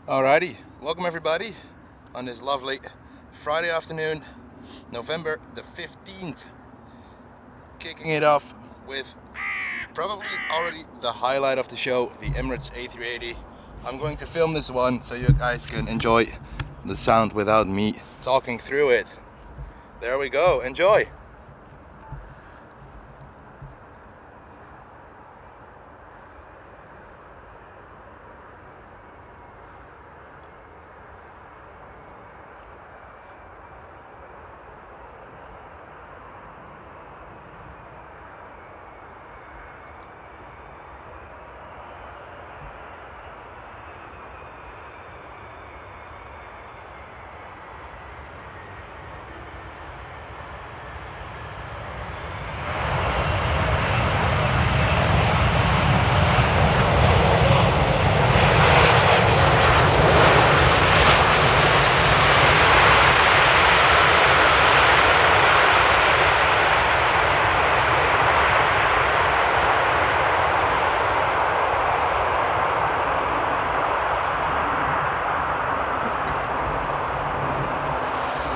Alrighty, welcome everybody on this lovely Friday afternoon, November the 15th. Kicking it off with probably already the highlight of the show, the Emirates A380. I'm going to film this one so you guys can enjoy the sound without me talking through it. There we go, enjoy!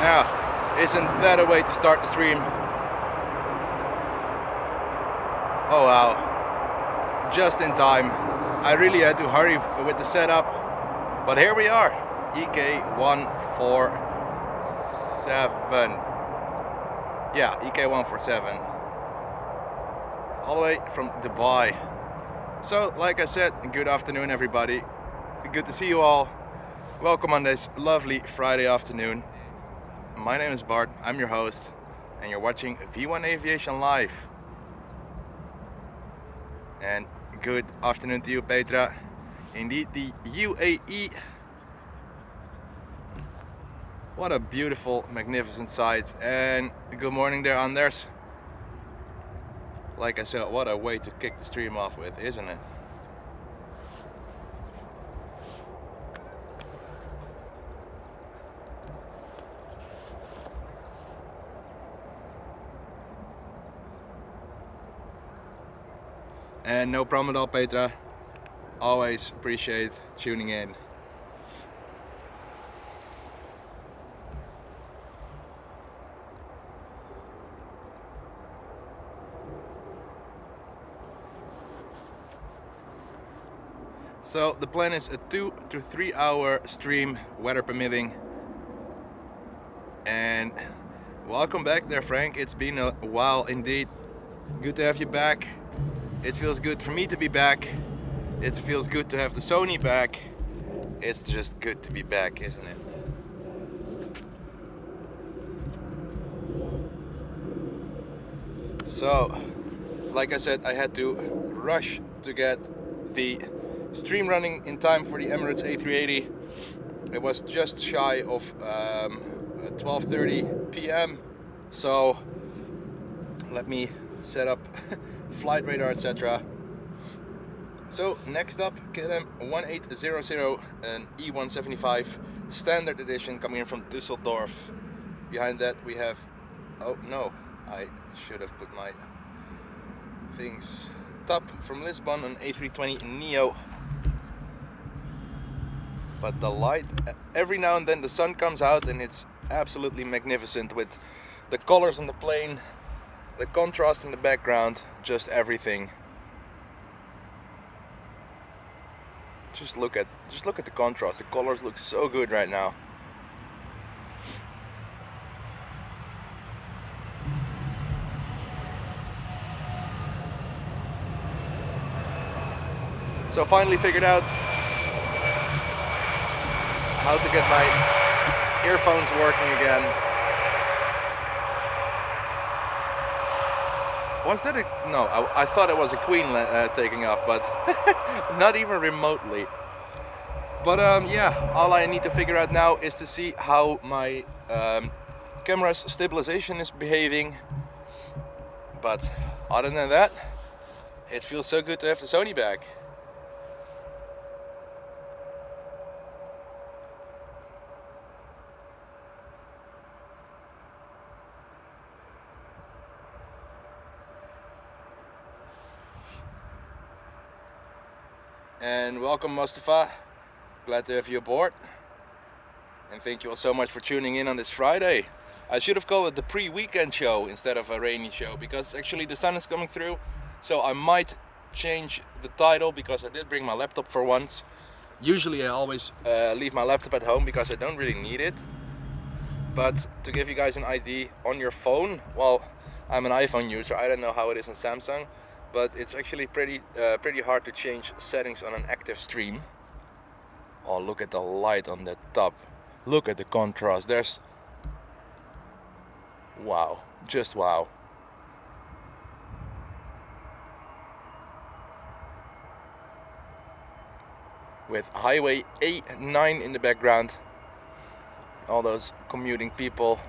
Now, isn't that a way to start the stream? Oh wow, just in time. I really had to hurry with the setup, but here we are, EK147. Yeah, EK147. All the way from Dubai. So, like I said, good afternoon everybody. Good to see you all. Welcome on this lovely Friday afternoon. My name is Bart, I'm your host, and you're watching V1 Aviation Live. And good afternoon to you, Petra. Indeed, the UAE. What a beautiful, magnificent sight. And good morning there, Anders. Like I said, what a way to kick the stream off with, isn't it? And no problem at all, Petra. Always appreciate tuning in. So the plan is a 2 to 3 hour stream, weather permitting. And welcome back there, Frank. It's been a while indeed. Good to have you back. It feels good for me to be back. It feels good to have the Sony back. It's just good to be back, isn't it? So, like I said, I had to rush to get the stream running in time for the Emirates A380. It was just shy of 12:30 p.m. So, let me set up flight radar, etc. So next up, KLM 1800 and E175 standard edition coming in from Düsseldorf. Behind that we have, oh no, I should have put my things. Top from Lisbon, an A320 Neo. But the light, every now and then the sun comes out and it's absolutely magnificent with the colors on the plane, the contrast in the background, just everything. Just look at the contrast. The colors look so good right now. So finally figured out how to get my earphones working again. Was that a... No, I thought it was a Queen taking off, but not even remotely. But yeah, all I need to figure out now is to see how my camera's stabilization is behaving. But other than that, it feels so good to have the Sony back. And welcome, Mustafa. Glad to have you aboard. And thank you all so much for tuning in on this Friday. I should have called it the pre-weekend show instead of a rainy show, because actually the sun is coming through. So I might change the title, because I did bring my laptop for once. Usually I always leave my laptop at home because I don't really need it. But to give you guys an idea, on your phone, well, I'm an iPhone user, I don't know how it is on Samsung, but it's actually pretty hard to change settings on an active stream. Oh, look at the light on the top. Look at the contrast. There's... wow, just wow. With highway A9 in the background, all those commuting people.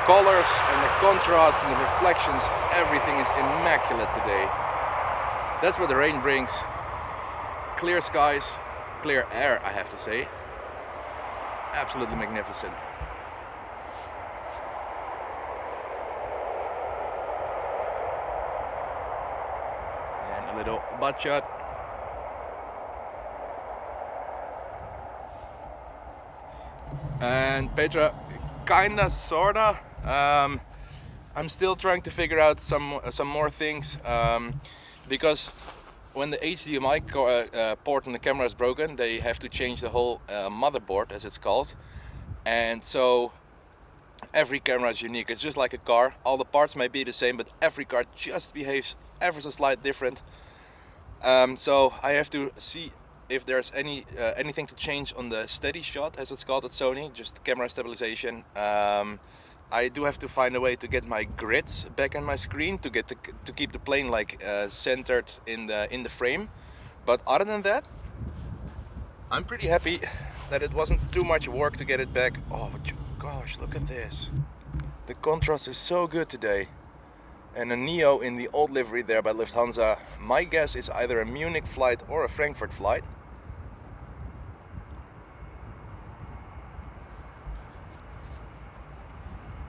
Colors and the contrast and the reflections, everything is immaculate today. That's what the rain brings. Clear skies, clear air, I have to say. Absolutely magnificent. And a little butt shot. And Petra, kinda, sorta. I'm still trying to figure out some more things, because when the HDMI port on the camera is broken, they have to change the whole motherboard, as it's called. And so every camera is unique. It's just like a car. All the parts may be the same, but every car just behaves ever so slightly different. So I have to see if there's anything to change on the steady shot, as it's called at Sony, just camera stabilization. I do have to find a way to get my grids back on my screen to keep the plane like centered in the frame. But other than that, I'm pretty happy that it wasn't too much work to get it back. Oh gosh, look at this. The contrast is so good today. And a Neo in the old livery there by Lufthansa. My guess is either a Munich flight or a Frankfurt flight.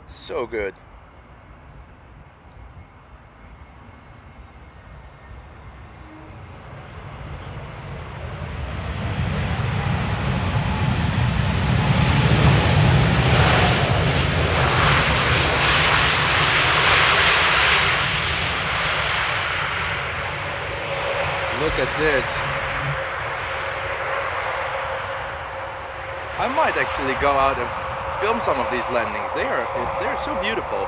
So good. Look at this. I might actually go out and film some of these landings. They're so beautiful.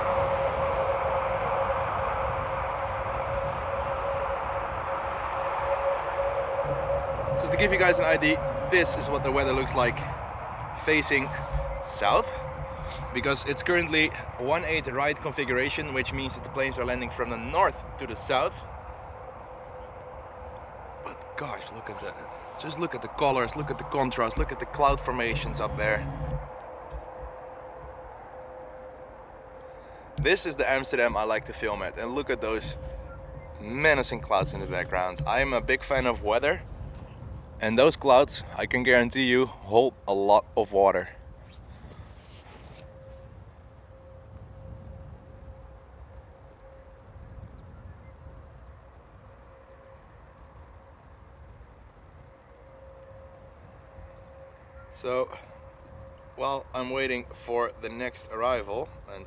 So to give you guys an idea, this is what the weather looks like facing south, because it's currently 1/8 right configuration, which means that the planes are landing from the north to the south. But gosh, look at that. Just look at the colors, look at the contrast, look at the cloud formations up there. This is the Amsterdam I like to film at, and look at those menacing clouds in the background. I'm a big fan of weather, and those clouds, I can guarantee you, hold a lot of water. So, while I'm waiting for the next arrival, and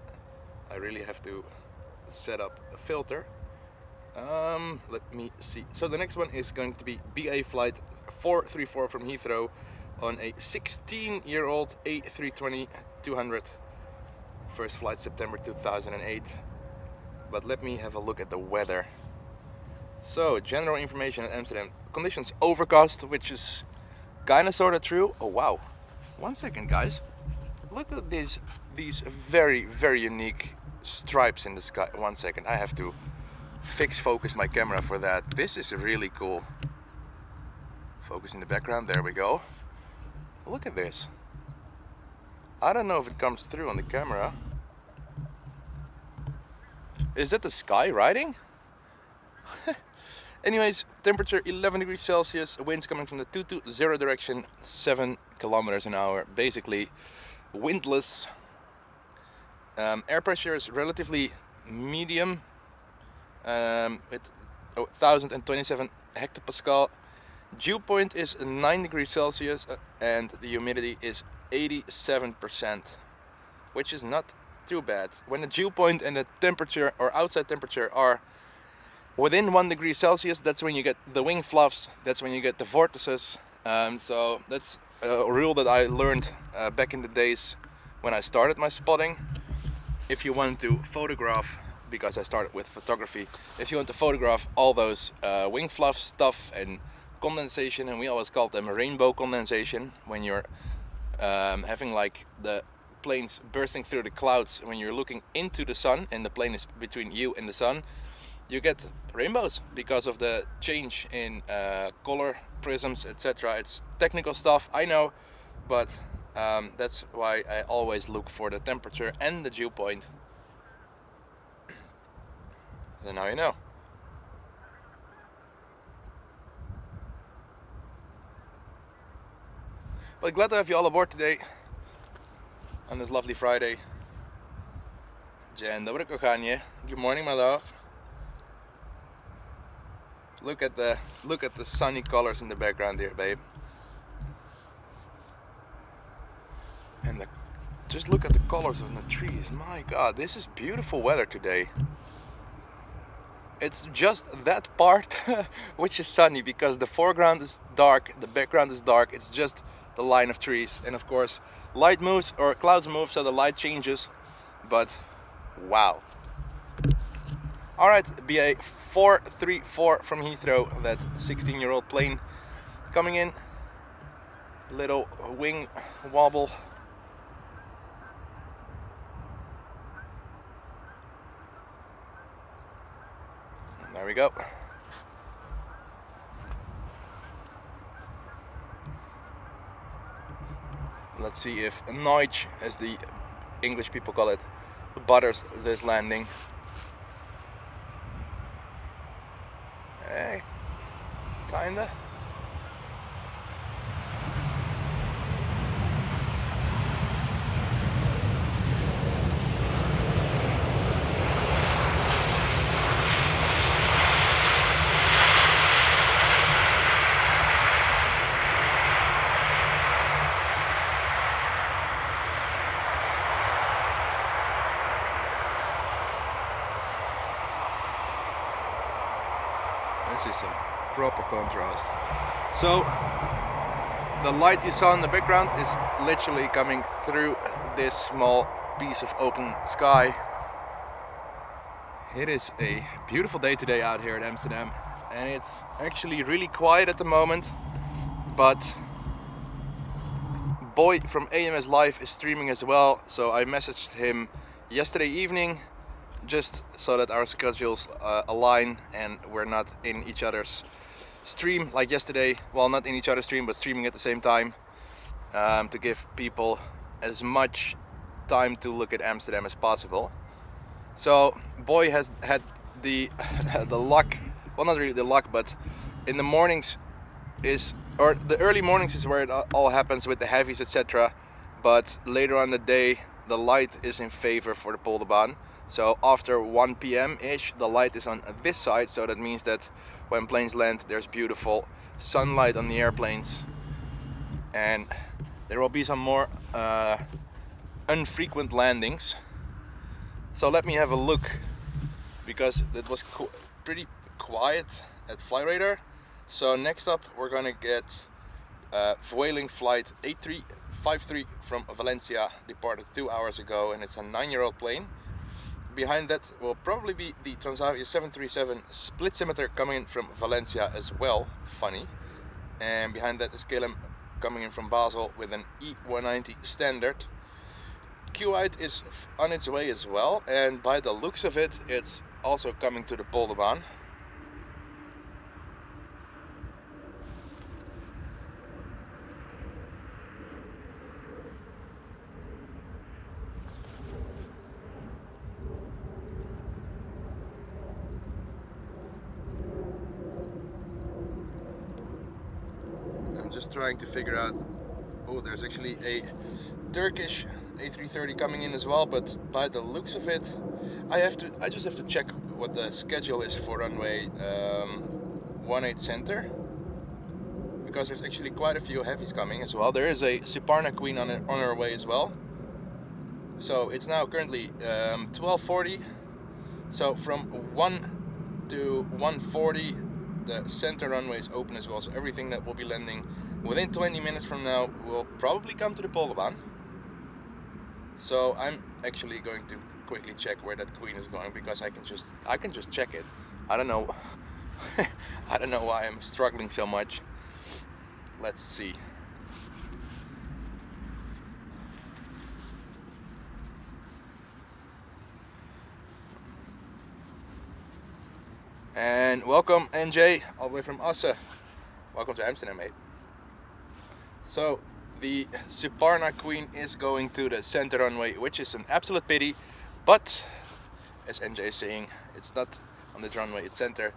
I really have to set up a filter. Let me see. So the next one is going to be BA flight 434 from Heathrow on a 16-year-old A320-200. First flight September 2008. But let me have a look at the weather. So general information at Amsterdam. Conditions overcast, which is kind of sort of true. Oh wow. 1 second, guys. Look at these very unique stripes in the sky. 1 second, I have to focus my camera for that. This is really cool. Focus in the background, there we go. Look at this. I don't know if it comes through on the camera. Is that the sky riding? Anyways, temperature 11 degrees Celsius, winds coming from the 220 direction, 7 kilometers an hour, basically windless. Air pressure is relatively medium, with 1027 hectopascal. Dew point is 9 degrees Celsius and the humidity is 87%, which is not too bad. When the dew point and the temperature or outside temperature are within 1 degree Celsius, that's when you get the wing fluffs, that's when you get the vortices. So that's a rule that I learned back in the days when I started my spotting. If you want to photograph, because I started with photography, if you want to photograph all those wing fluff stuff and condensation, and we always call them rainbow condensation, when you're having like the planes bursting through the clouds, when you're looking into the sun and the plane is between you and the sun, you get rainbows because of the change in color, prisms, etc. It's technical stuff, I know, but that's why I always look for the temperature and the dew point. So now you know. But glad to have you all aboard today on this lovely Friday. Dzień dobry kochanie. Good morning, my love. Look at the sunny colors in the background here, babe. And just look at the colors of the trees. My God, this is beautiful weather today. It's just that part which is sunny, because the foreground is dark, the background is dark. It's just the line of trees, and of course light moves or clouds move, so the light changes. But wow. All right, BA 434 from Heathrow, that 16-year-old plane coming in. Little wing wobble. There we go. Let's see if Nudge, as the English people call it, butters this landing. Hey, kinda. This is some proper contrast. So the light you saw in the background is literally coming through this small piece of open sky. It is a beautiful day today out here at Amsterdam, and it's actually really quiet at the moment, but Boy from AMS Live is streaming as well, so I messaged him yesterday evening just so that our schedules align and we're not in each other's stream like yesterday. Well, not in each other's stream, but streaming at the same time, to give people as much time to look at Amsterdam as possible. So Boy has had the the luck, well, not really the luck, but in the mornings or the early mornings is where it all happens with the heavies, etc. But later on the day, the light is in favor for the Polderbaan. So after 1 p.m. ish, the light is on this side, so that means that when planes land, there's beautiful sunlight on the airplanes, and there will be some more infrequent landings. So let me have a look, because it was pretty quiet at Flyradar. So next up, we're gonna get Vueling flight A350 from Valencia, departed 2 hours ago, and it's a 9-year-old plane. Behind that will probably be the Transavia 737 split scimitar coming in from Valencia as well, funny. And behind that is KLM coming in from Basel with an E190 standard. Kuwait is on its way as well, and by the looks of it, it's also coming to the Polderbaan. just trying to figure out. Oh, there's actually a Turkish A330 coming in as well, but by the looks of it, I just have to check what the schedule is for runway 18 center, because there's actually quite a few heavies coming as well. There is a Siparna Queen on her way as well. So it's now currently 12:40. So from 1 to 1:40, the center runway is open as well. So everything that will be landing within 20 minutes from now will probably come to the Polderbaan. So I'm actually going to quickly check where that Queen is going, because I can just check it. I don't know. I don't know why I'm struggling so much. Let's see. And welcome NJ, all the way from Assen. Welcome to Amsterdam, mate. So the Siparna Queen is going to the center runway, which is an absolute pity, but as NJ is saying, it's not on this runway, it's center.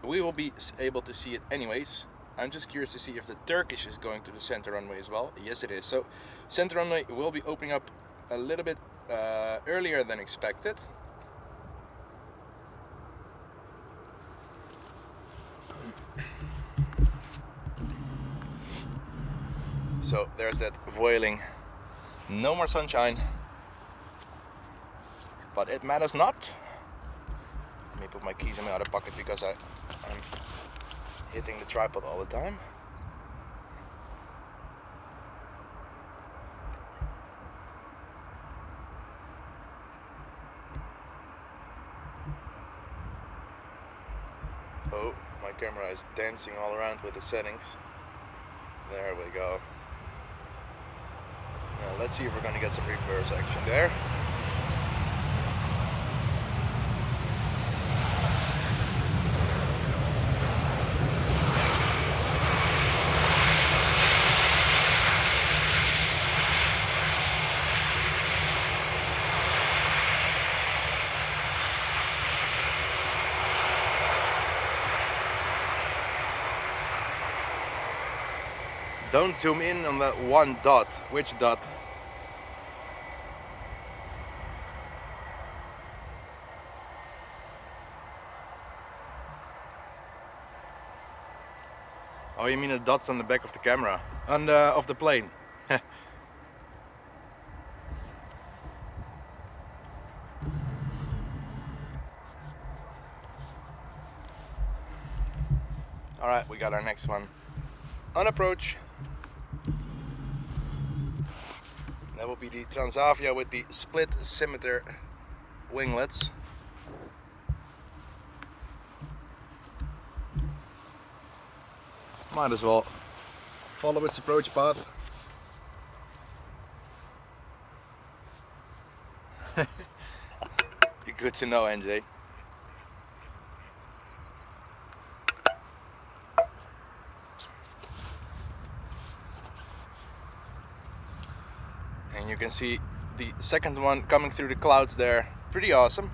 We will be able to see it anyways. I'm just curious to see if the Turkish is going to the center runway as well. Yes, it is. So center runway will be opening up a little bit earlier than expected. So there's that voiling. No more sunshine, but it matters not. Let me put my keys in my other pocket, because I'm hitting the tripod all the time. Oh, my camera is dancing all around with the settings. There we go. Now let's see if we're going to get some reverse action there. Don't zoom in on that one dot. Which dot? Oh, you mean the dots on the back of the camera? Of the plane. Alright, we got our next one on approach. That will be the Transavia with the split scimitar winglets. Might as well follow its approach path. Good to know, NJ. And you can see the second one coming through the clouds there. Pretty awesome.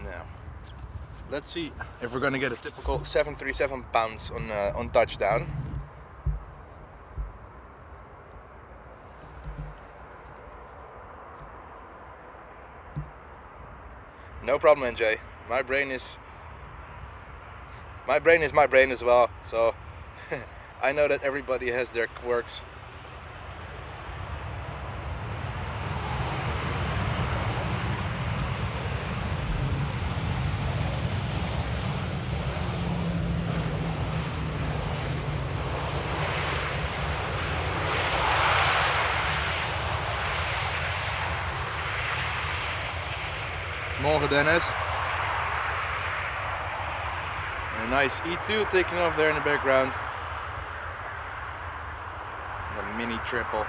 Now, let's see if we're going to get a typical 737 bounce on touchdown. No problem, NJ. My brain is my brain as well, so I know that everybody has their quirks. Morgen Dennis. And a nice E2 taking off there in the background. The mini triple.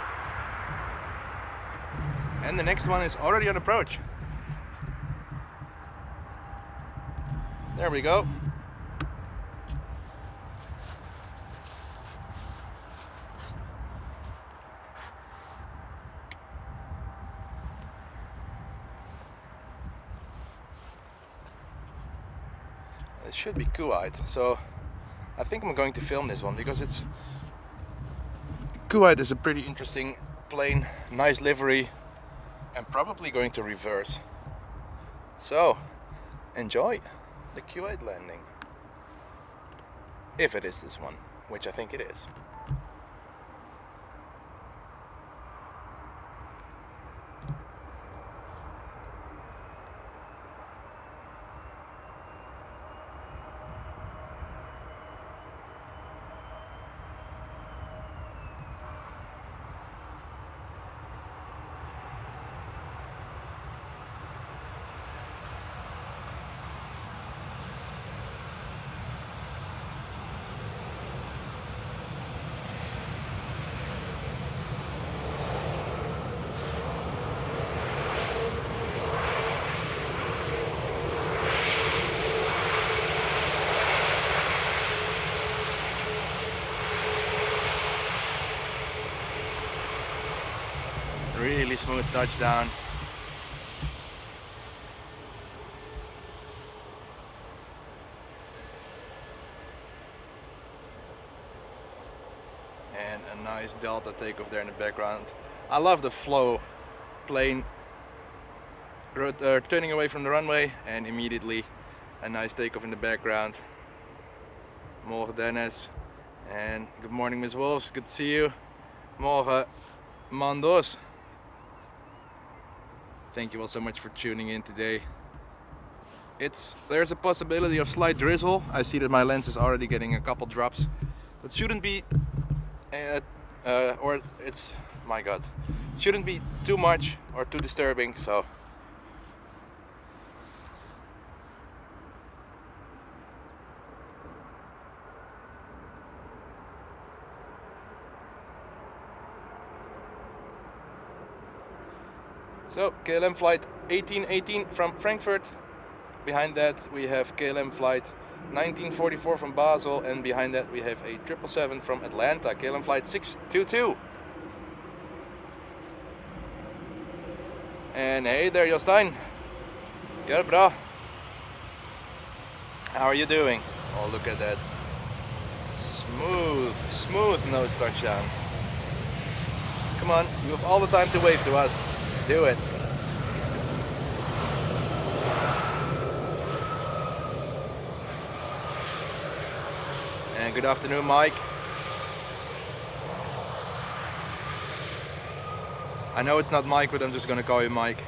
And the next one is already on approach. There we go. it should be Kuwait. So I think I'm going to film this one because Kuwait is a pretty interesting plane, nice livery, and probably going to reverse. So enjoy the Kuwait landing, if it is this one, which I think it is. Really smooth touchdown. And a nice delta takeoff there in the background. I love the flow. Plane turning away from the runway and immediately a nice takeoff in the background. Morgen Dennis. And good morning Miss Wolves, good to see you. Morgen Mandos. Thank you all so much for tuning in today. There's a possibility of slight drizzle. I see that my lens is already getting a couple drops. It shouldn't be, my God, it shouldn't be too much or too disturbing. So KLM flight 1818 from Frankfurt. Behind that we have KLM flight 1944 from Basel, and behind that we have a 777 from Atlanta, KLM flight 622. And hey there Jostein. Ja bra. How are you doing? Oh, look at that. Smooth nose touchdown. Come on, you have all the time to wave to us. Do it. And good afternoon, Mike. I know it's not Mike, but I'm just gonna call you Mike.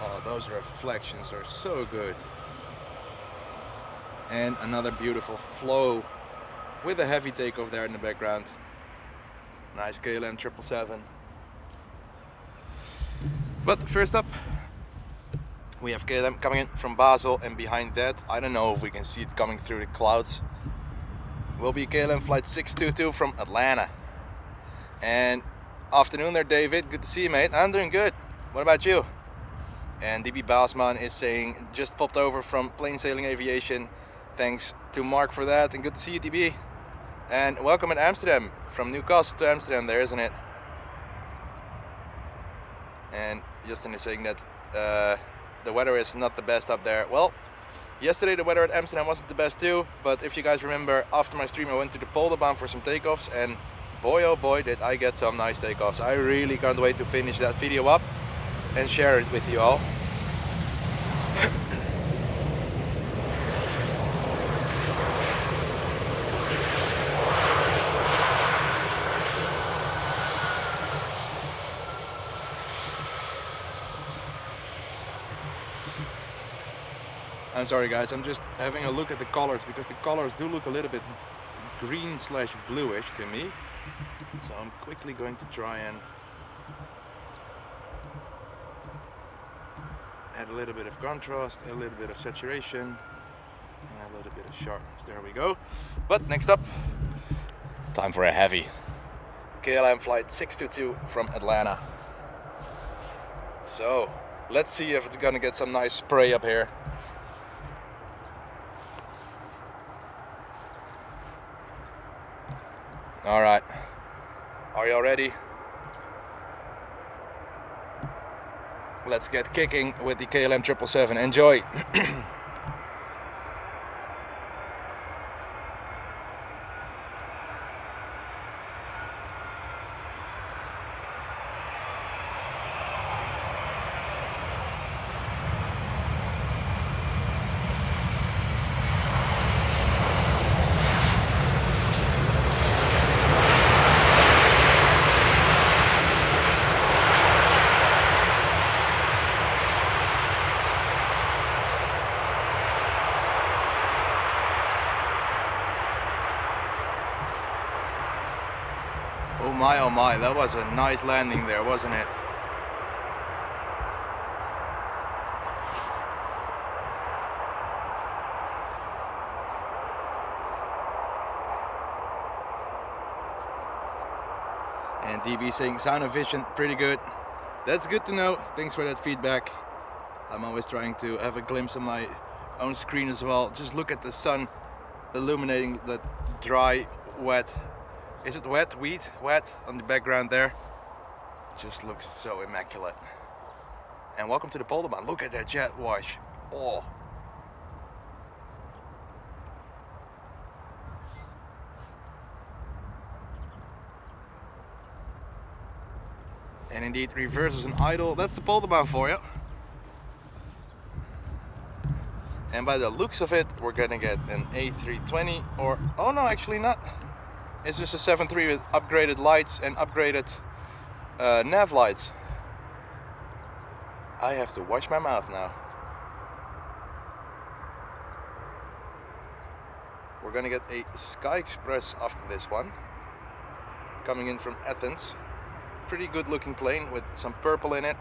Oh, those reflections are so good. And another beautiful flow with a heavy takeoff there in the background. Nice KLM 777. But first up, we have KLM coming in from Basel, and behind that, I don't know if we can see it coming through the clouds, will be KLM flight 622 from Atlanta. And afternoon there, David. Good to see you, mate. I'm doing good. What about you? And DB Basman is saying, just popped over from plain sailing aviation. Thanks to Mark for that, and good to see you, DB. And welcome in Amsterdam, from Newcastle to Amsterdam there, isn't it? And Justin is saying that the weather is not the best up there. Well, yesterday the weather at Amsterdam wasn't the best too, but if you guys remember, after my stream I went to the Polderbaan for some takeoffs, and boy oh boy did I get some nice takeoffs. I really can't wait to finish that video up and share it with you all. I'm sorry guys, I'm just having a look at the colors, because the colors do look a little bit green slash bluish to me. So I'm quickly going to try and add a little bit of contrast, a little bit of saturation, and a little bit of sharpness. There we go. But next up, time for a heavy. KLM flight 622 from Atlanta. So let's see if it's gonna get some nice spray up here. All right, are you all ready? let's get kicking with the KLM 777. Enjoy! Oh my, that was a nice landing there, wasn't it? And DB saying sound and vision pretty good. That's good to know. Thanks for that feedback. I'm always trying to have a glimpse of my own screen as well. Just look at the sun illuminating that dry, wet. Is it wet? Wet on the background there. Just looks so immaculate. And welcome to the Polderbaan. Look at that jet wash. Oh. And indeed, reverses an idle. That's the Polderbaan for you. And by the looks of it, we're gonna get an A320 or, oh no, actually not. It's just a 7.3 with upgraded lights and upgraded nav lights. I have to wash my mouth now. We're gonna get a Sky Express after this one. Coming in from Athens. Pretty good looking plane with some purple in it.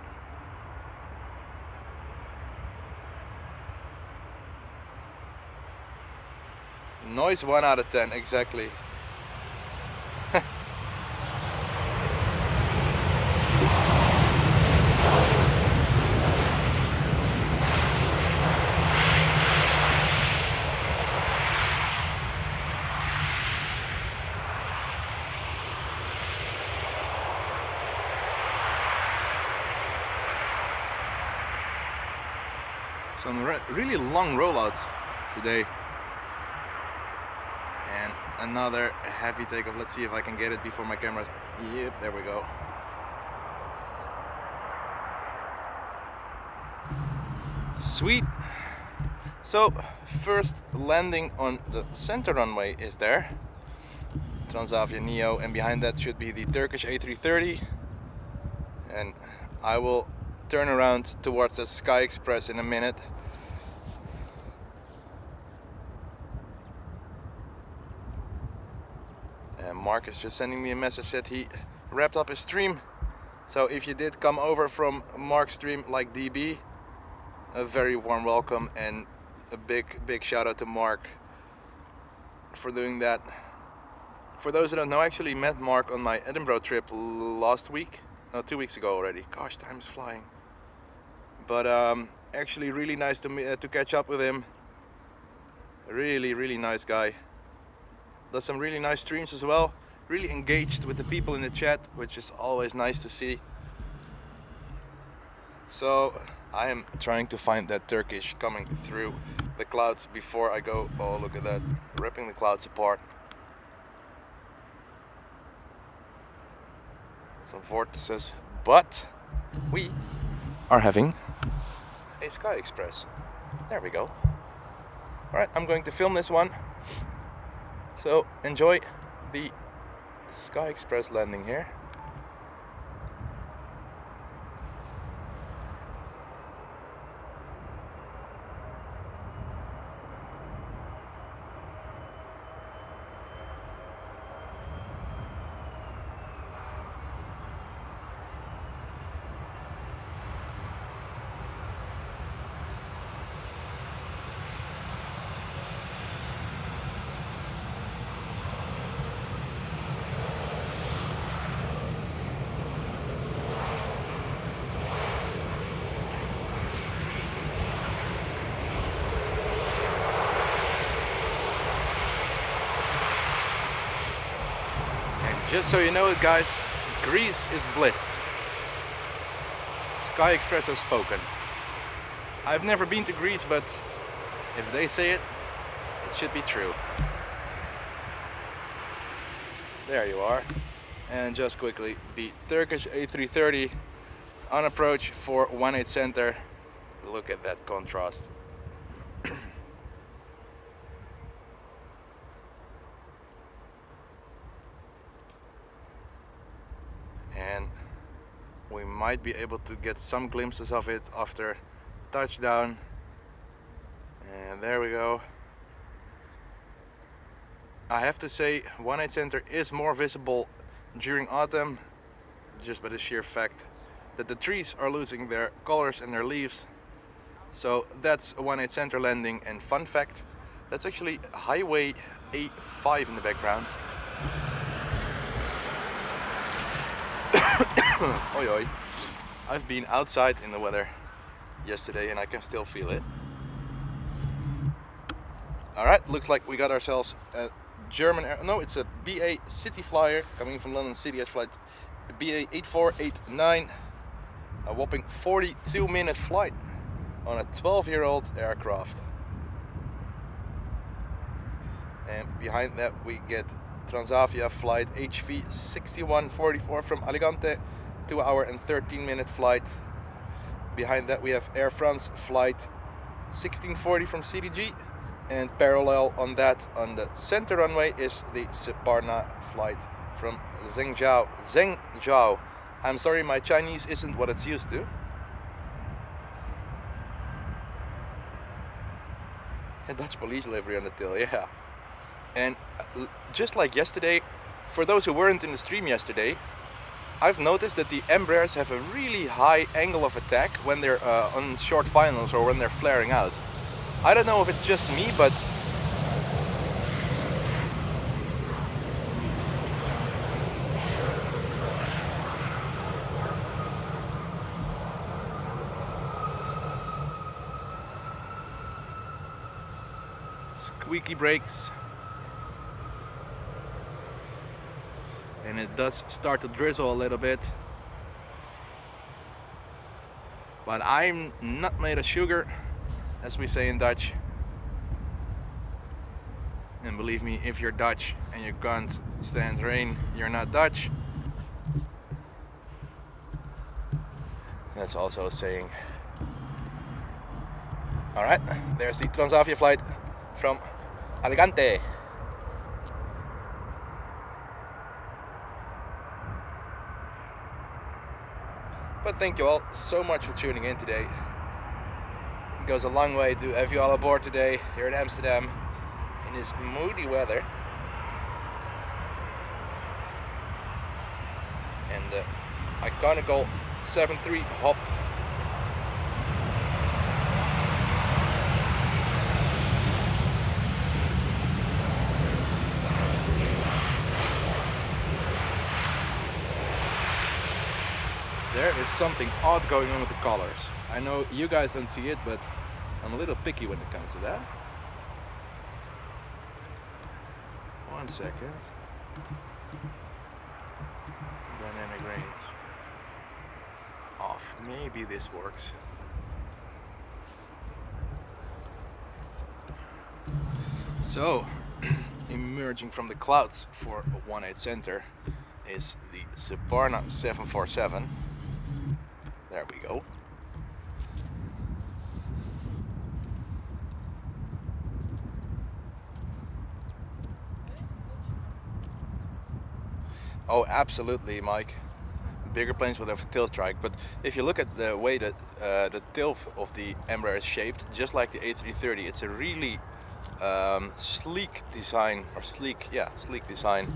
Noise 1 out of 10, exactly. Some really long rollouts today. And another heavy takeoff. Let's see if I can get it before my camera's... Yep, there we go. Sweet. So, first landing on the center runway is there. Transavia Neo, and behind that should be the Turkish A330. And I will turn around towards the Sky Express in a minute. And Mark is just sending me a message that he wrapped up his stream. So if you did come over from Mark's stream like DB, a very warm welcome and a big shout out to Mark for doing that. For those who don't know, I actually met Mark on my Edinburgh trip last week. No, 2 weeks ago already. Gosh, time's flying. But actually really nice to catch up with him. Really nice guy. Does some really nice streams as well. Really engaged with the people in the chat, which is always nice to see. So I am trying to find that Turkish coming through the clouds before I go. Oh, look at that, ripping the clouds apart. Some vortices, but we are having a Sky Express. There we go. Alright, I'm going to film this one. So enjoy the Sky Express landing here. Just so you know it, guys, Greece is bliss. Sky Express has spoken. I've never been to Greece, but if they say it, it should be true. There you are. And just quickly, the Turkish A330 on approach for 18 center. Look at that contrast. And we might be able to get some glimpses of it after touchdown. And there we go. I have to say 18 center is more visible during autumn, just by the sheer fact that the trees are losing their colors and their leaves. So that's a 18 center landing. And fun fact, that's actually highway A5 in the background. Oi oi. I've been outside in the weather yesterday and I can still feel it. Alright, looks like we got ourselves a German no, it's a BA City Flyer coming from London City as flight BA 8489. A whopping 42-minute flight on a 12-year-old aircraft. And behind that we get Transavia flight HV 6144 from Alicante, 2 hour and 13-minute flight. Behind that we have Air France flight 1640 from CDG, and parallel on that on the center runway is the Suparna flight from Zhengzhou. I'm sorry, my Chinese isn't what it's used to. A Dutch police livery on the tail, yeah. And just like yesterday, for those who weren't in the stream yesterday, I've noticed that the Embraers have a really high angle of attack when they're on short finals or when they're flaring out. I don't know if it's just me, but squeaky brakes. And it does start to drizzle a little bit, but I'm not made of sugar, as we say in Dutch. And believe me, if you're Dutch and you can't stand rain, you're not Dutch. That's also a saying. Alright, there's the Transavia flight from Alicante. But thank you all so much for tuning in today. It goes a long way to have you all aboard today here in Amsterdam in this moody weather. And the iconical 7-3 hop. There is something odd going on with the colors. I know you guys don't see it, but I'm a little picky when it comes to that. 1 second. Dynamic range off. Maybe this works. So, emerging from the clouds for 18 center is the Suparna 747. There we go. Oh, absolutely, Mike. Bigger planes would have a tail strike, but if you look at the way that the tail of the Embraer is shaped, just like the A330, it's a really sleek design, or sleek design,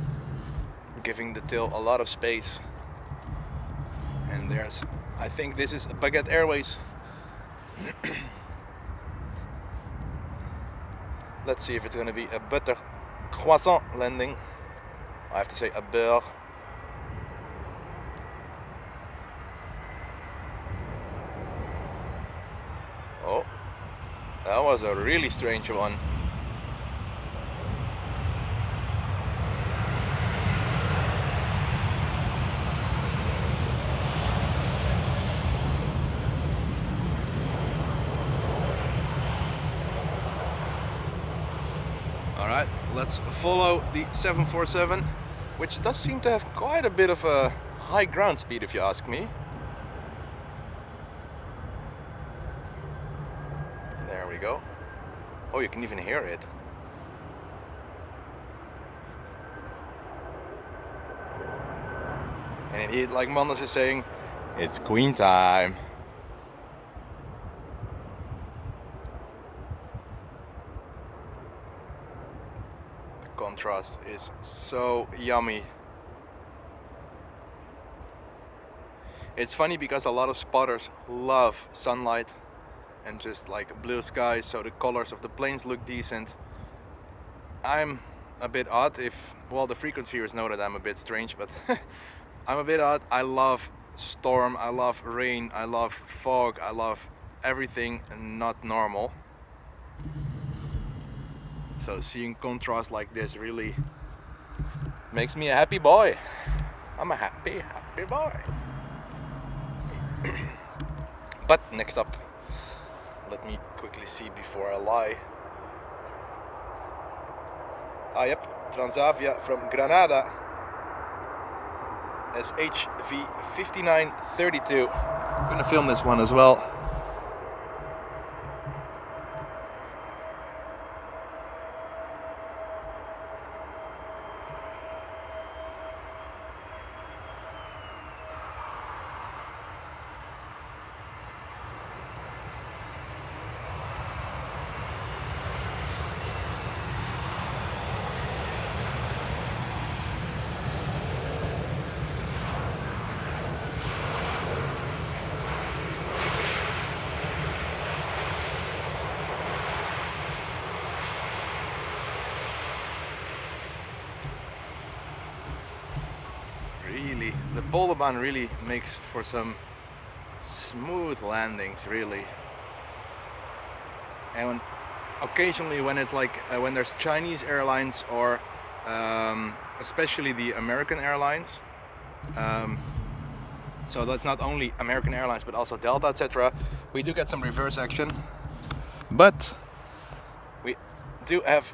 giving the tail a lot of space. And there's, I think this is Baguette Airways. Let's see if it's going to be a butter croissant landing. I have to say a beurre. Oh, that was a really strange one. Alright, let's follow the 747, which does seem to have quite a bit of a high ground speed if you ask me. There we go. Oh, you can even hear it. And he, like Manders is saying, it's queen time. The contrast is so yummy. It's funny because a lot of spotters love sunlight and just like blue skies, so the colors of the planes look decent. I'm a bit odd, well, the frequent viewers know that I'm a bit strange, but I'm a bit odd. I love storm, I love rain, I love fog, I love everything not normal. So seeing contrast like this really makes me a happy boy. I'm a happy boy. But next up, let me quickly see before I lie. Ah, yep, Transavia from Granada. SHV5932. I'm gonna film this one as well. Really, the Polderbaan really makes for some smooth landings, really. And occasionally when it's like when there's Chinese airlines or especially the American Airlines, so that's not only American Airlines but also Delta, etc. We do get some reverse action, but we do have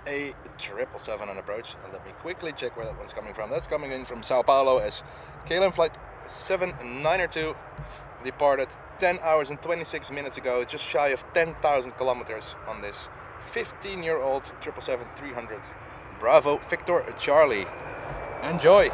a 777 on approach, and let me quickly check where that one's coming from. That's coming in from Sao Paulo as KLM flight 792, departed 10 hours and 26 minutes ago, just shy of 10,000 kilometers on this 15-year-old 777-300. Bravo Victor Charlie. Enjoy!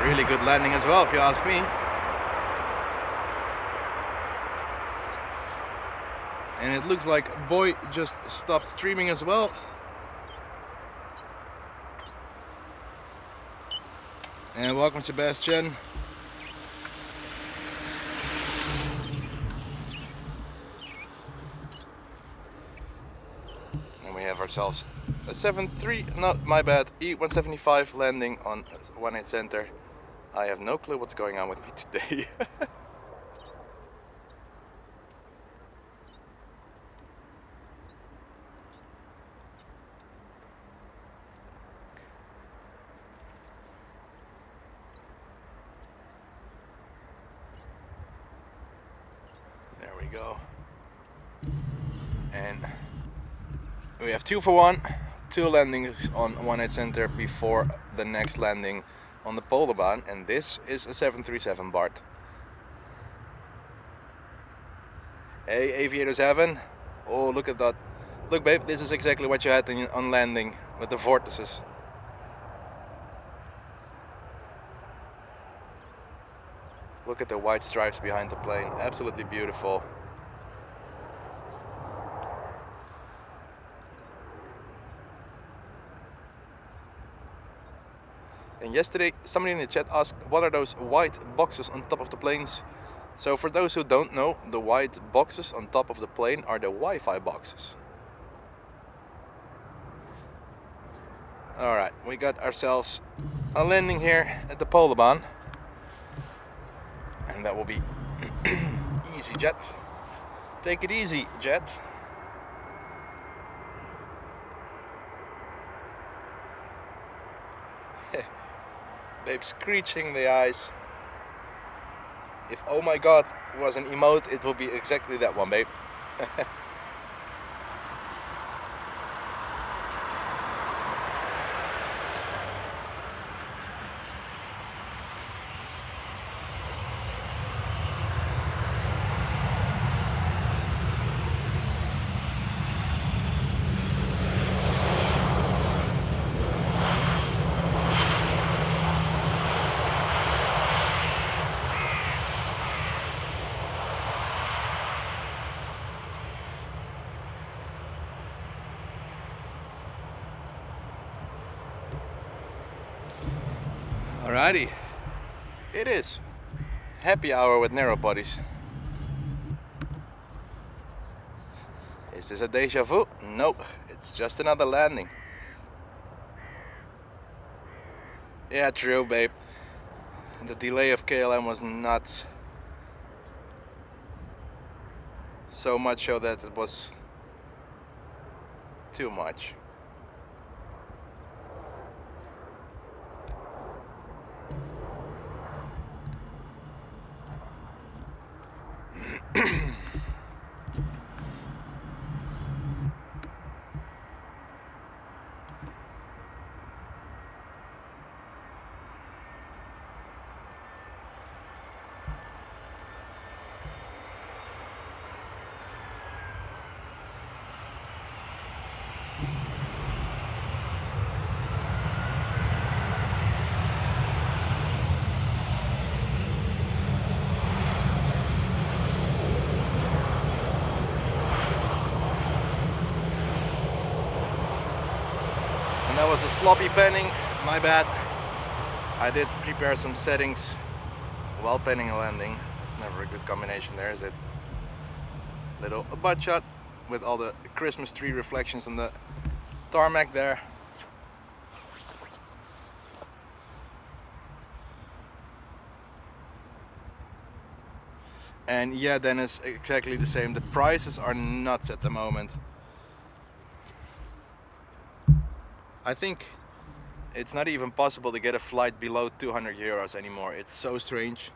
Really good landing as well, if you ask me. And it looks like Boy just stopped streaming as well. And welcome, Sebastian. And we have ourselves a 73, not my bad, E175 landing on 18 center. I have no clue what's going on with me today. There we go. And we have 2 for 1, 2 landings on 18 center before the next landing on the Polderbaan, and this is a 737 Bart. Hey, aviators heaven. Oh, look at that. Look, babe, this is exactly what you had on landing with the vortices. Look at the white stripes behind the plane. Absolutely beautiful. And yesterday somebody in the chat asked, what are those white boxes on top of the planes? So for those who don't know, the white boxes on top of the plane are the Wi-Fi boxes. Alright, we got ourselves a landing here at the Polderbaan. And that will be EasyJet. Take it easy, Jet. Babe, screeching the eyes. If oh my god was an emote, it will be exactly that one, babe. Alrighty, it is happy hour with narrow bodies. Is this a deja vu? Nope, it's just another landing. Yeah, true, babe. The delay of KLM was nuts. So much so that it was too much. That was a sloppy panning, my bad. I did prepare some settings while panning a landing. It's never a good combination there, is it? Little butt shot with all the Christmas tree reflections on the tarmac there. And yeah, Dennis, exactly the same. The prices are nuts at the moment. I think it's not even possible to get a flight below 200 euros anymore. It's so strange.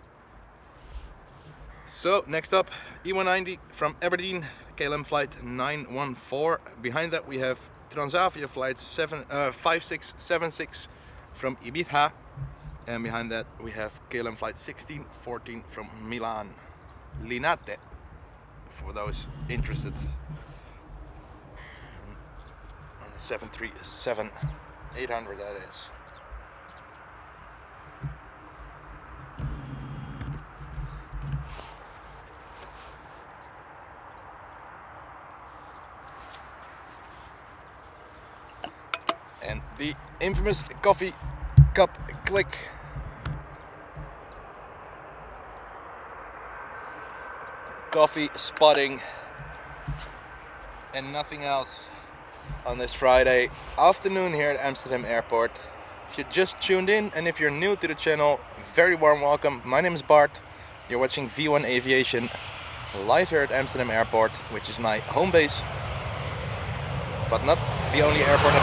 So next up, E190 from Aberdeen, KLM flight 914. Behind that we have Transavia flight 5676 from Ibiza. And behind that we have KLM flight 1614 from Milan. Linate, for those interested. 737-800 that is. And the infamous coffee cup click. Coffee spotting and nothing else on this Friday afternoon here at Amsterdam Airport. If you just tuned in and if you're new to the channel, very warm welcome. My name is Bart. You're watching V1 Aviation live here at Amsterdam Airport, which is my home base, but not the only airport.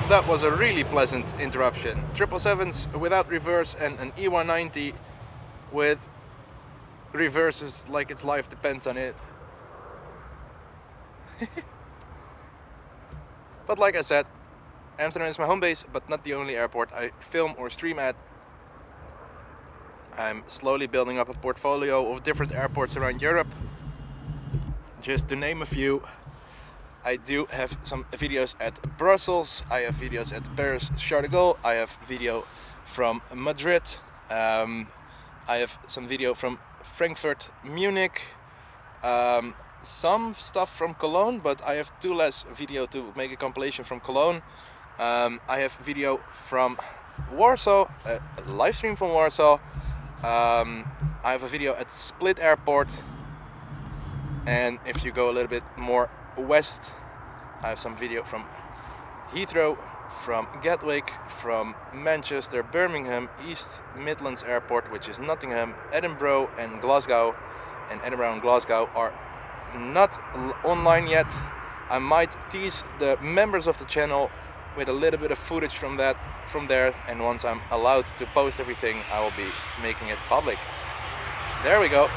That was a really pleasant interruption. 777s without reverse and an E190 with reverses like its life depends on it. But like I said, Amsterdam is my home base, but not the only airport I film or stream at. I'm slowly building up a portfolio of different airports around Europe. Just to name a few. I do have some videos at Brussels, I have videos at Paris, Charles de Gaulle, I have video from Madrid, I have some video from Frankfurt, Munich, some stuff from Cologne, but I have too less video to make a compilation from Cologne. I have video from Warsaw, a live stream from Warsaw. I have a video at Split Airport, and if you go a little bit more west, I have some video from Heathrow, from Gatwick, from Manchester, Birmingham, East Midlands Airport, which is Nottingham, Edinburgh and Glasgow. And Edinburgh and Glasgow are not online yet. I might tease the members of the channel with a little bit of footage from there, and once I'm allowed to post everything, I will be making it public. There we go.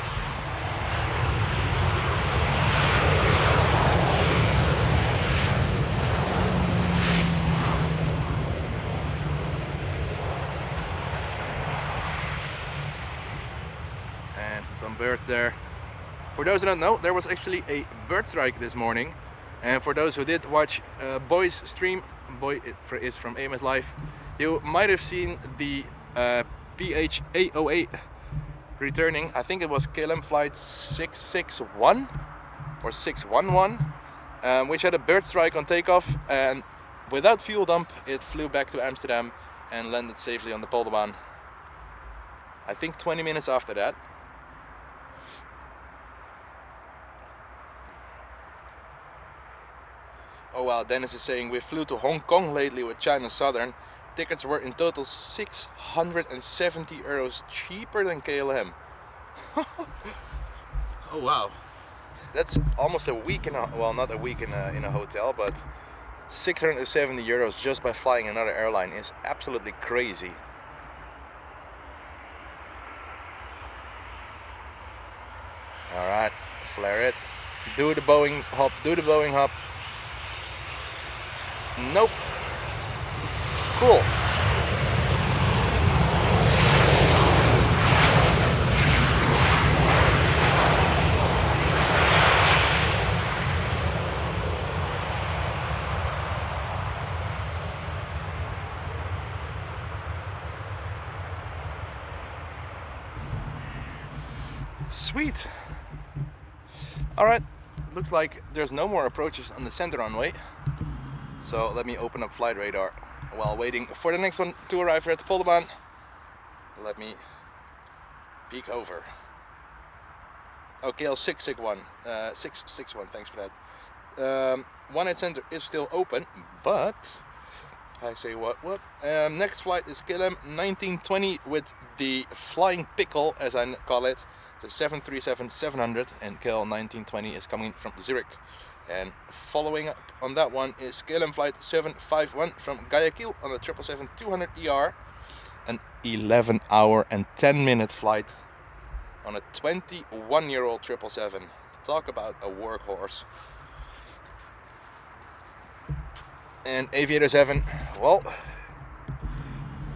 And some birds there. For those who don't know, there was actually a bird strike this morning, and for those who did watch Boy's stream, Boy is from AMS Live, you might have seen the PH-808 returning. I think it was KLM flight 661 or 611, which had a bird strike on takeoff, and without fuel dump it flew back to Amsterdam and landed safely on the Polderbaan. I think 20 minutes after that. Oh wow, Dennis is saying we flew to Hong Kong lately with China Southern. Tickets were in total 670 euros cheaper than KLM. Oh wow, that's almost a week in a, well, not a week in a hotel, but 670 euros just by flying another airline is absolutely crazy. Alright, flare it. Do the Boeing hop, do the Boeing hop. Nope. Cool. Sweet. Alright, looks like there's no more approaches on the center runway. So let me open up flight radar while waiting for the next one to arrive here at the Polderbaan. Let me peek over. Oh, KL661, 661, thanks for that. One at center is still open, but I say what? Next flight is KLM 1920 with the flying pickle, as I call it, the 737-700, and KL 1920 is coming from Zurich. And following up on that one is KLM flight 751 from Guayaquil on the 777-200ER, an 11-hour and 10-minute flight on a 21-year-old 777. Talk about a workhorse. And Aviator 7, well,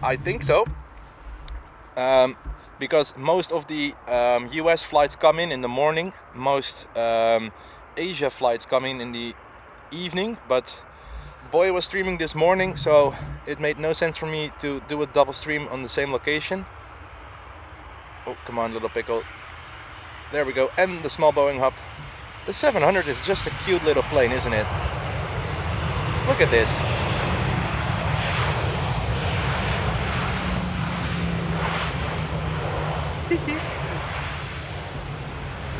I think so, because most of the US flights come in the morning, most Asia flights come in the evening, but Boy was streaming this morning, so it made no sense for me to do a double stream on the same location. Oh, come on, little pickle. There we go, and the small Boeing hub. The 700 is just a cute little plane, isn't it? Look at this.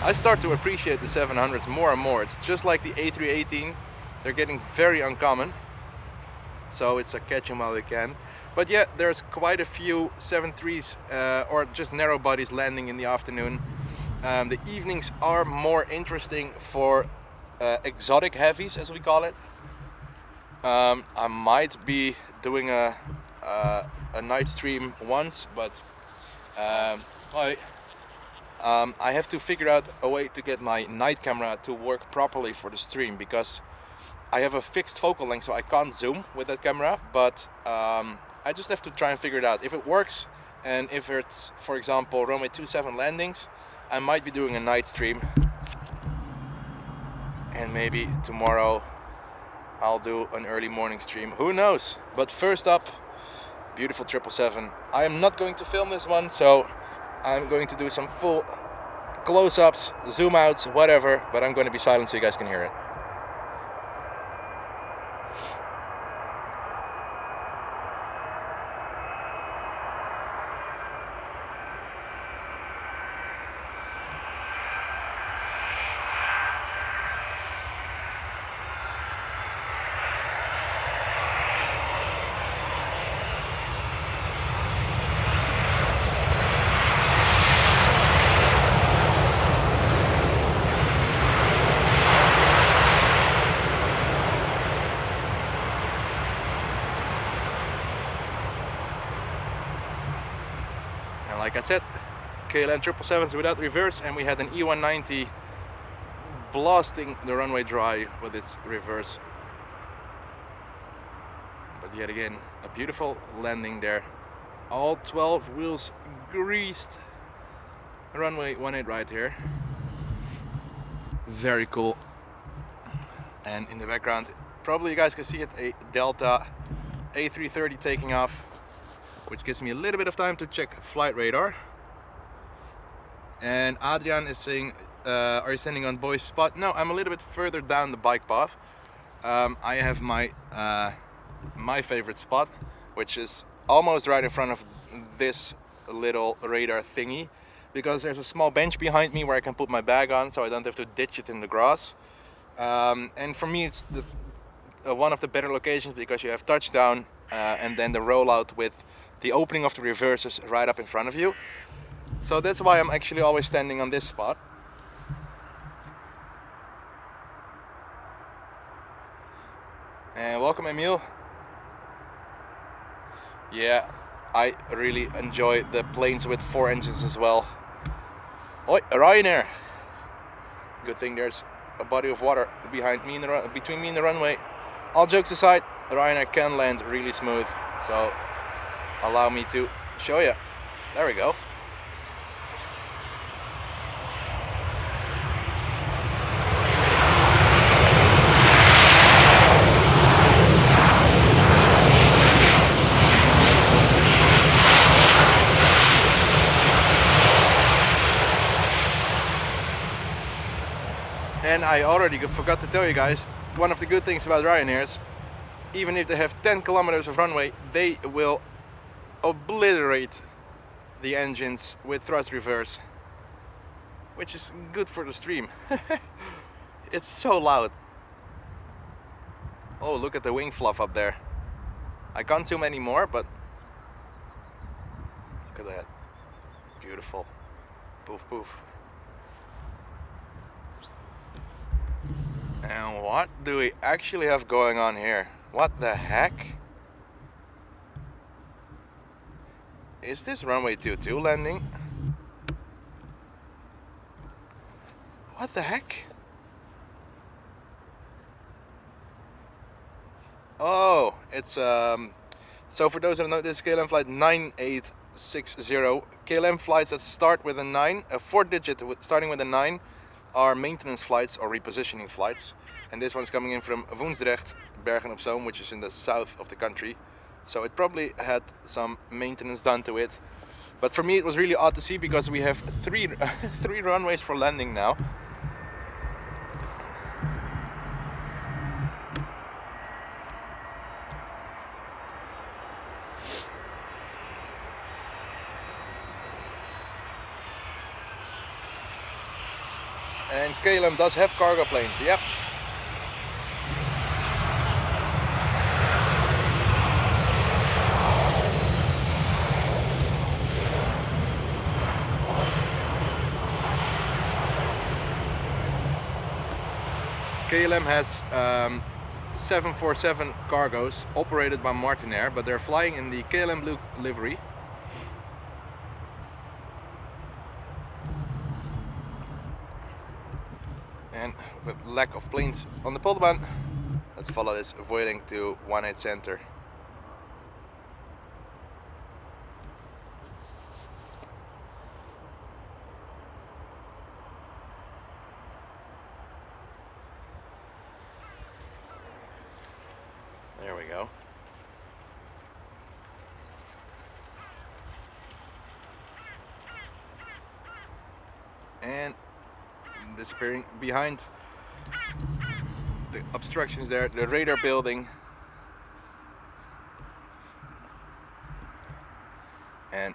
I start to appreciate the 700s more and more. It's just like the A318. They're getting very uncommon. So it's a catch 'em while we can. But yeah, there's quite a few 73s or just narrow bodies landing in the afternoon. The evenings are more interesting for exotic heavies, as we call it. I might be doing a night stream once, but I have to figure out a way to get my night camera to work properly for the stream, because I have a fixed focal length, so I can't zoom with that camera, but I just have to try and figure it out. If it works, and if it's, for example, runway 27 landings, I might be doing a night stream, and maybe tomorrow I'll do an early morning stream, who knows. But first up, beautiful 777. I am not going to film this one, so I'm going to do some full close-ups, zoom outs, whatever, but I'm going to be silent so you guys can hear it. And like I said, KLM 777s without reverse, and we had an E190 blasting the runway dry with its reverse. But yet again, a beautiful landing there. All 12 wheels greased. Runway 18 right here. Very cool. And in the background, probably you guys can see it, a Delta A330 taking off, which gives me a little bit of time to check flight radar. And Adrian is saying, are you standing on Boy's spot? No, I'm a little bit further down the bike path. I have my my favorite spot, which is almost right in front of this little radar thingy, because there's a small bench behind me where I can put my bag on, so I don't have to ditch it in the grass. And for me, it's one of the better locations because you have touchdown and then the rollout with the opening of the reverses right up in front of you. So that's why I'm actually always standing on this spot. And welcome, Emil. Yeah, I really enjoy the planes with 4 engines as well. Oi, Ryanair. Good thing there's a body of water behind me and between me and the runway. All jokes aside, Ryanair can land really smooth, so allow me to show you. There we go. And I already forgot to tell you guys, one of the good things about Ryanair's, even if they have 10 kilometers of runway, they will obliterate the engines with thrust reverse, which is good for the stream. It's so loud. Oh, look at the wing fluff up there. I can't zoom anymore, but look at that. Beautiful. Poof poof. And what do we actually have going on here? What the heck? Is this runway 22 landing? What the heck? Oh, it's so for those who don't know, this is KLM flight 9860. KLM flights that start with a 9, a 4-digit starting with a 9, are maintenance flights or repositioning flights, and this one's coming in from Woensdrecht, Bergen op Zoom, which is in the south of the country, so it probably had some maintenance done to it. But for me it was really odd to see, because we have three runways for landing now. And KLM does have cargo planes, yep. KLM has 747 cargos operated by Martinair, but they're flying in the KLM blue livery. And with lack of planes on the Polderbaan, let's follow this avoiding to 18 center. There we go. and disappearing behind the obstructions there, the radar building. And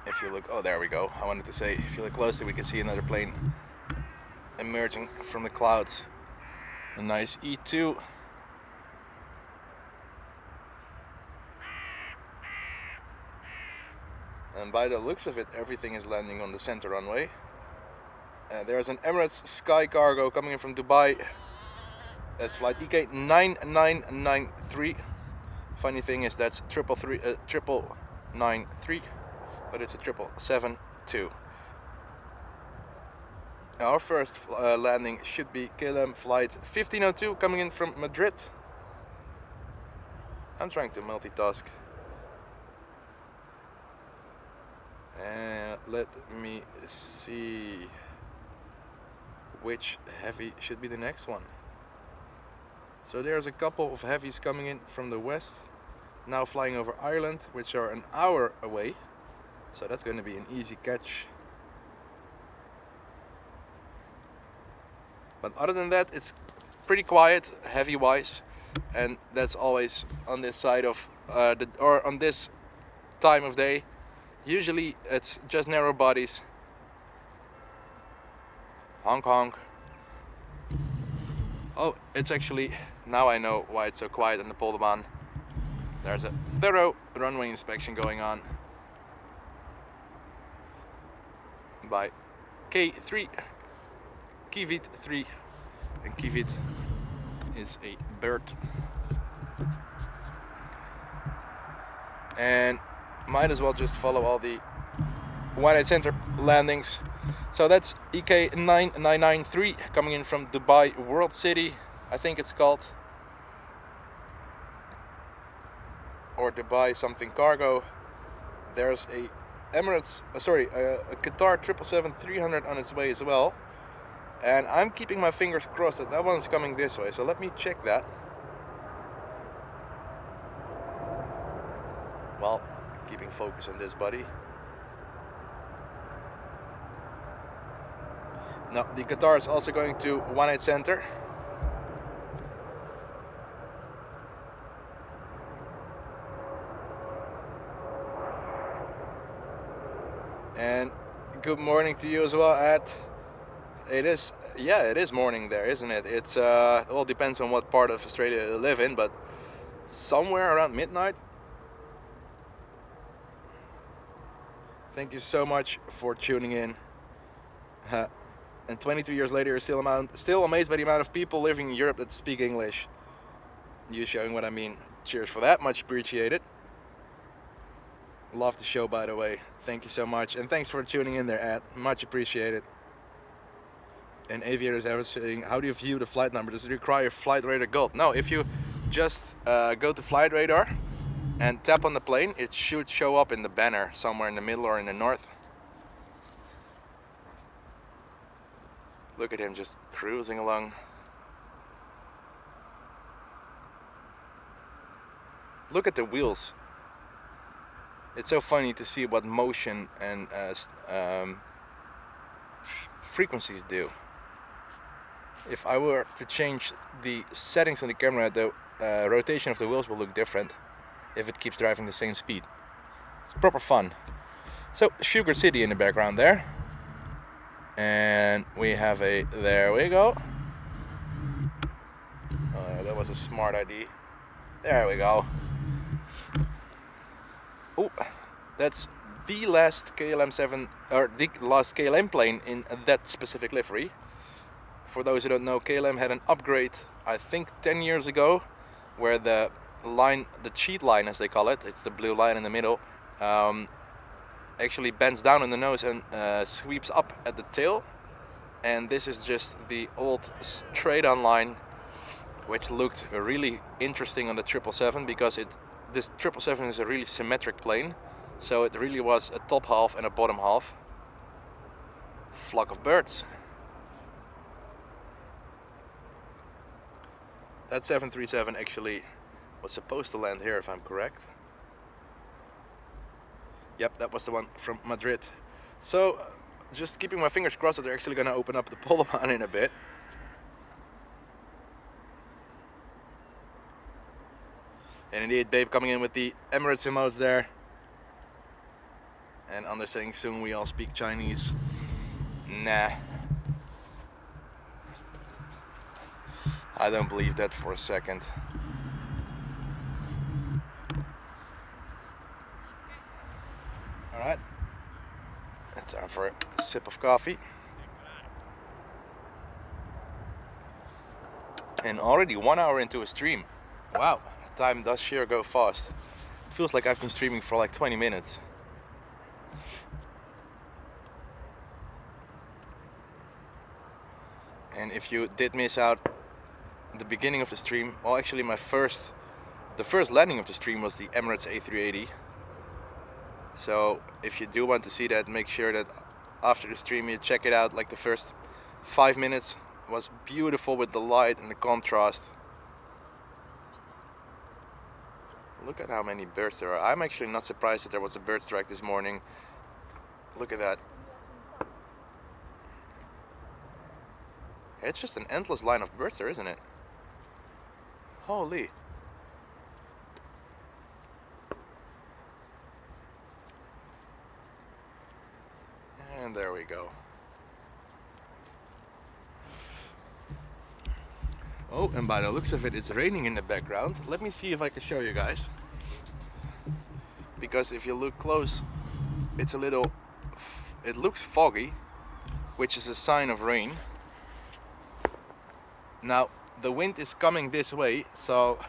if you look, oh there we go, I wanted to say, if you look closely we can see another plane emerging from the clouds. A nice E2. And by the looks of it, everything is landing on the center runway. There's an Emirates Sky Cargo coming in from Dubai. That's flight EK 9993. Funny thing is that's 993, but it's a 777-2. Our first landing should be KLM flight 1502 coming in from Madrid. I'm trying to multitask. Let me see which heavy should be the next one. So there's a couple of heavies coming in from the west, now flying over Ireland, which are an hour away. So that's going to be an easy catch. But other than that, it's pretty quiet, heavy-wise, and that's always on this side of on this time of day. Usually it's just narrow bodies. Honk honk. Oh, it's actually, now I know why it's so quiet in the Polderbaan. There's a thorough runway inspection going on by K3, Kivit 3, and Kivit is a bird. And might as well just follow all the wide center landings. So that's EK 9993 coming in from Dubai World City, I think it's called, or Dubai something cargo. There's a Emirates, a Qatar 777-300 on its way as well, and I'm keeping my fingers crossed that that one's coming this way. So let me check that. Well, keeping focus on this buddy. No, the Qatar is also going to 18 center. And good morning to you as well, Ed. It is, yeah, it is morning there, isn't it? It's well, depends on what part of Australia you live in, but somewhere around midnight. Thank you so much for tuning in. And 22 years later, you're still amazed by the amount of people living in Europe that speak English. You showing what I mean. Cheers for that, much appreciated. Love the show, by the way. Thank you so much, and thanks for tuning in there, Ed. Much appreciated. And Aviators ever saying, how do you view the flight number? Does it require Flight Radar Gold? No, if you just go to Flight Radar and tap on the plane, it should show up in the banner somewhere in the middle or in the north. Look at him just cruising along. Look at the wheels. It's so funny to see what motion and frequencies do. If I were to change the settings on the camera, the rotation of the wheels will look different if it keeps driving the same speed. It's proper fun. So, Sugar City in the background there. And we have a, there we go. That was a smart idea. There we go. Oh, that's the last KLM plane in that specific livery. For those who don't know, KLM had an upgrade, I think 10 years ago, where the line, the cheat line as they call it, it's the blue line in the middle, actually bends down in the nose and sweeps up at the tail. And this is just the old straight on line, which looked really interesting on the 777 because this 777 is a really symmetric plane, so it really was a top half and a bottom half. Flock of birds. That 737 actually was supposed to land here, if I'm correct. Yep, that was the one from Madrid. So just keeping my fingers crossed that they're actually going to open up the Polderbaan in a bit. And indeed, Babe coming in with the Emirates emotes there. And Anders saying soon we all speak Chinese. Nah. I don't believe that for a second. Alright. Time for a sip of coffee. And already 1 hour into a stream. Wow, time does sure go fast. Feels like I've been streaming for like 20 minutes. And if you did miss out the beginning of the stream, well, actually the first landing of the stream was the Emirates A380. So if you do want to see that, make sure that after the stream you check it out. Like the first 5 minutes was beautiful with the light and the contrast. Look at how many birds there are. I'm actually not surprised that there was a bird strike this morning. Look at that. It's just an endless line of birds there, isn't it? Holy. And there we go. Oh, and by the looks of it, it's raining in the background. Let me see if I can show you guys. Because if you look close, it's a little, it looks foggy, which is a sign of rain. Now, the wind is coming this way, so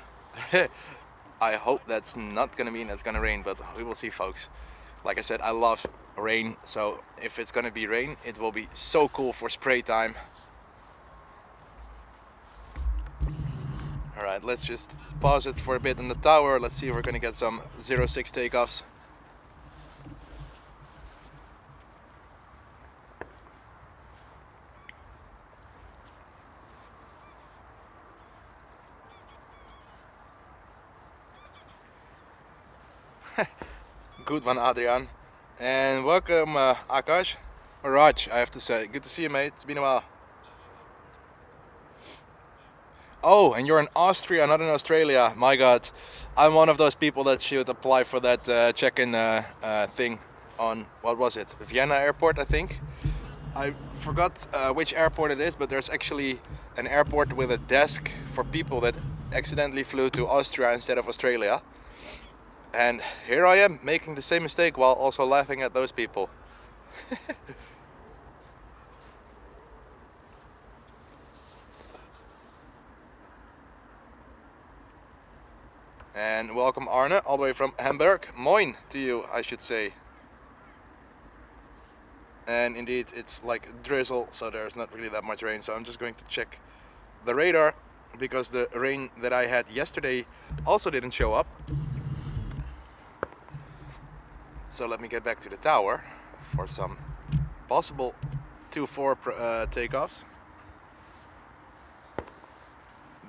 I hope that's not gonna mean it's gonna rain, but we will see, folks. Like I said, I love rain, so if it's gonna be rain, it will be so cool for spray time. Alright, let's just pause it for a bit in the tower. Let's see if we're gonna get some 06 takeoffs. Good one, Adrian. And welcome, Akash. Or Raj, I have to say. Good to see you, mate. It's been a while. Oh, and you're in Austria, not in Australia. My God, I'm one of those people that should apply for that check-in thing on, what was it? Vienna airport, I think. I forgot which airport it is, but there's actually an airport with a desk for people that accidentally flew to Austria instead of Australia. And here I am making the same mistake while also laughing at those people. And welcome Arne, all the way from Hamburg. Moin to you, I should say. And indeed, it's like drizzle, so there's not really that much rain. So I'm just going to check the radar, because the rain that I had yesterday also didn't show up. So let me get back to the tower for some possible 2-4 takeoffs.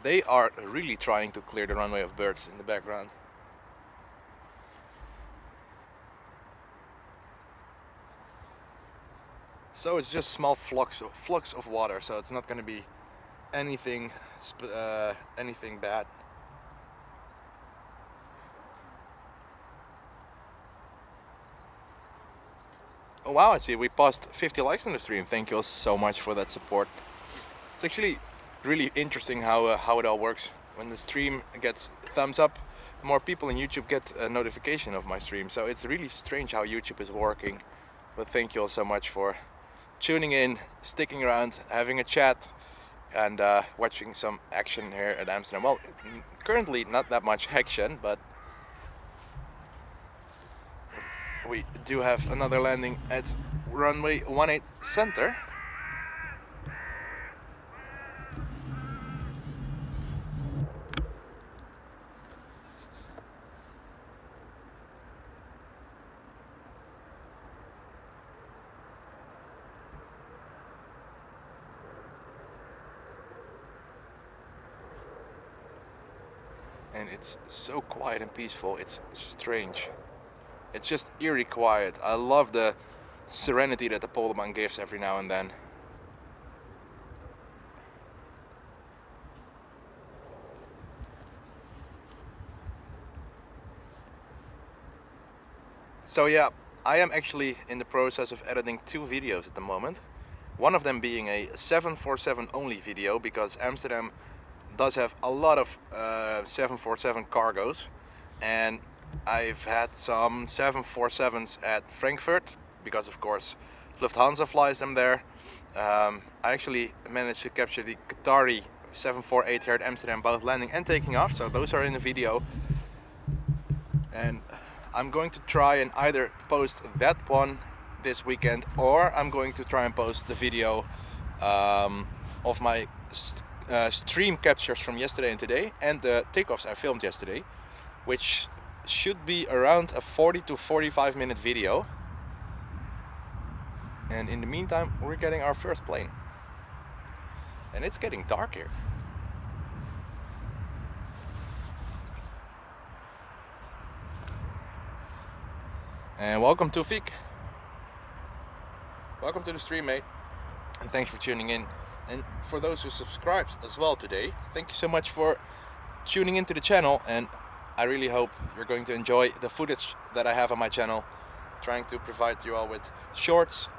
They are really trying to clear the runway of birds in the background. So it's just small flux of water, so it's not going to be anything bad. Oh wow, I see we passed 50 likes on the stream. Thank you so much for that support. It's actually really interesting how it all works. When the stream gets thumbs up, more people in YouTube get a notification of my stream. So it's really strange how YouTube is working. But thank you all so much for tuning in, sticking around, having a chat, and watching some action here at Amsterdam. Well, currently not that much action, but we do have another landing at runway 18 center. And it's so quiet and peaceful, it's strange. It's just eerie quiet. I love the serenity that the Polderbaan gives every now and then. So yeah, I am actually in the process of editing 2 videos at the moment. One of them being a 747 only video, because Amsterdam does have a lot of 747 cargos, and I've had some 747s at Frankfurt because of course Lufthansa flies them there. I actually managed to capture the Qatari 748 here at Amsterdam, both landing and taking off, so those are in the video. And I'm going to try and either post that one this weekend, or I'm going to try and post the video of my stream captures from yesterday and today, and the takeoffs I filmed yesterday, which should be around a 40 to 45 minute video. And in the meantime, we're getting our first plane. And it's getting dark here. And welcome to Tawfiq. Welcome to the stream, mate. And thanks for tuning in. And for those who subscribed as well today, thank you so much for tuning into the channel. And I really hope you're going to enjoy the footage that I have on my channel, trying to provide you all with shorts,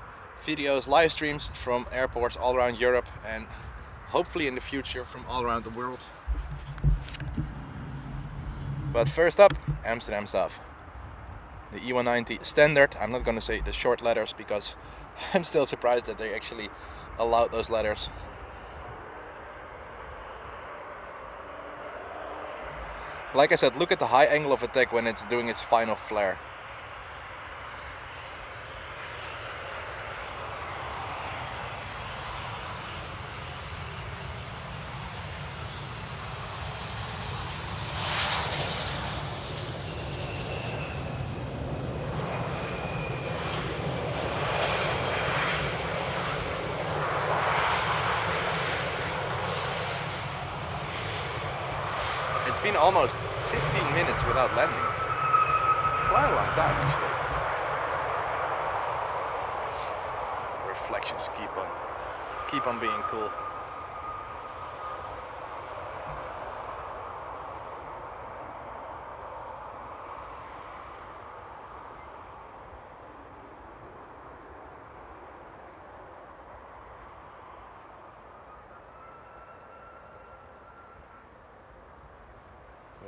videos, live streams from airports all around Europe, and hopefully in the future from all around the world. But first up, Amsterdam stuff. The E190 standard. I'm not going to say the short letters because I'm still surprised that they actually allowed those letters. Like I said, look at the high angle of attack when it's doing its final flare. It's been almost 15 minutes without landings. It's quite a long time actually. The reflections keep on being cool.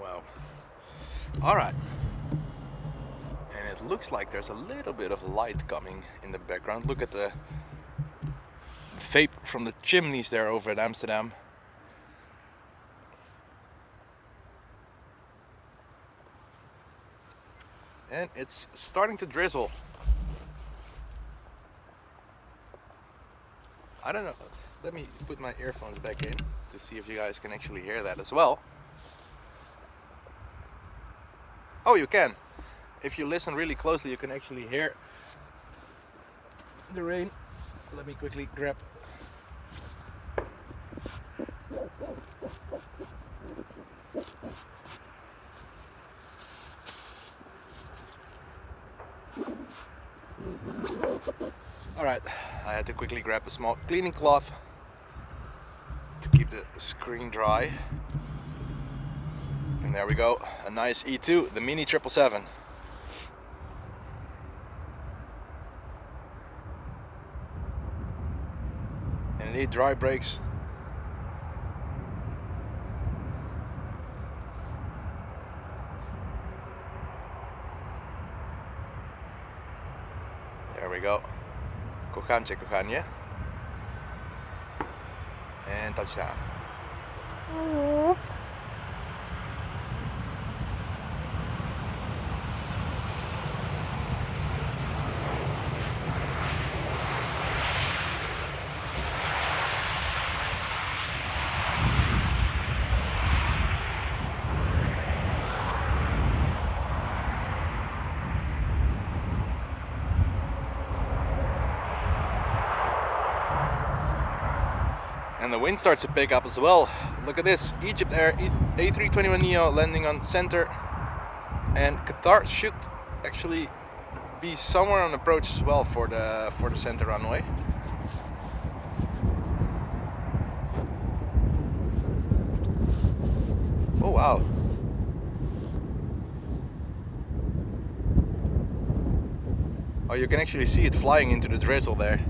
Wow. Alright. And it looks like there's a little bit of light coming in the background. Look at the vape from the chimneys there over at Amsterdam. And it's starting to drizzle. I don't know. Let me put my earphones back in to see if you guys can actually hear that as well. Oh, you can. If you listen really closely, you can actually hear the rain. Let me quickly grab. Alright, I had to quickly grab a small cleaning cloth to keep the screen dry. And there we go, a nice E2, the Mini 777. And indeed, dry brakes. There we go. Kochanie. And touchdown. And the wind starts to pick up as well. Look at this, Egypt Air A320 Neo landing on center, and Qatar should actually be somewhere on approach as well for the center runway. Oh wow. Oh, you can actually see it flying into the drizzle there.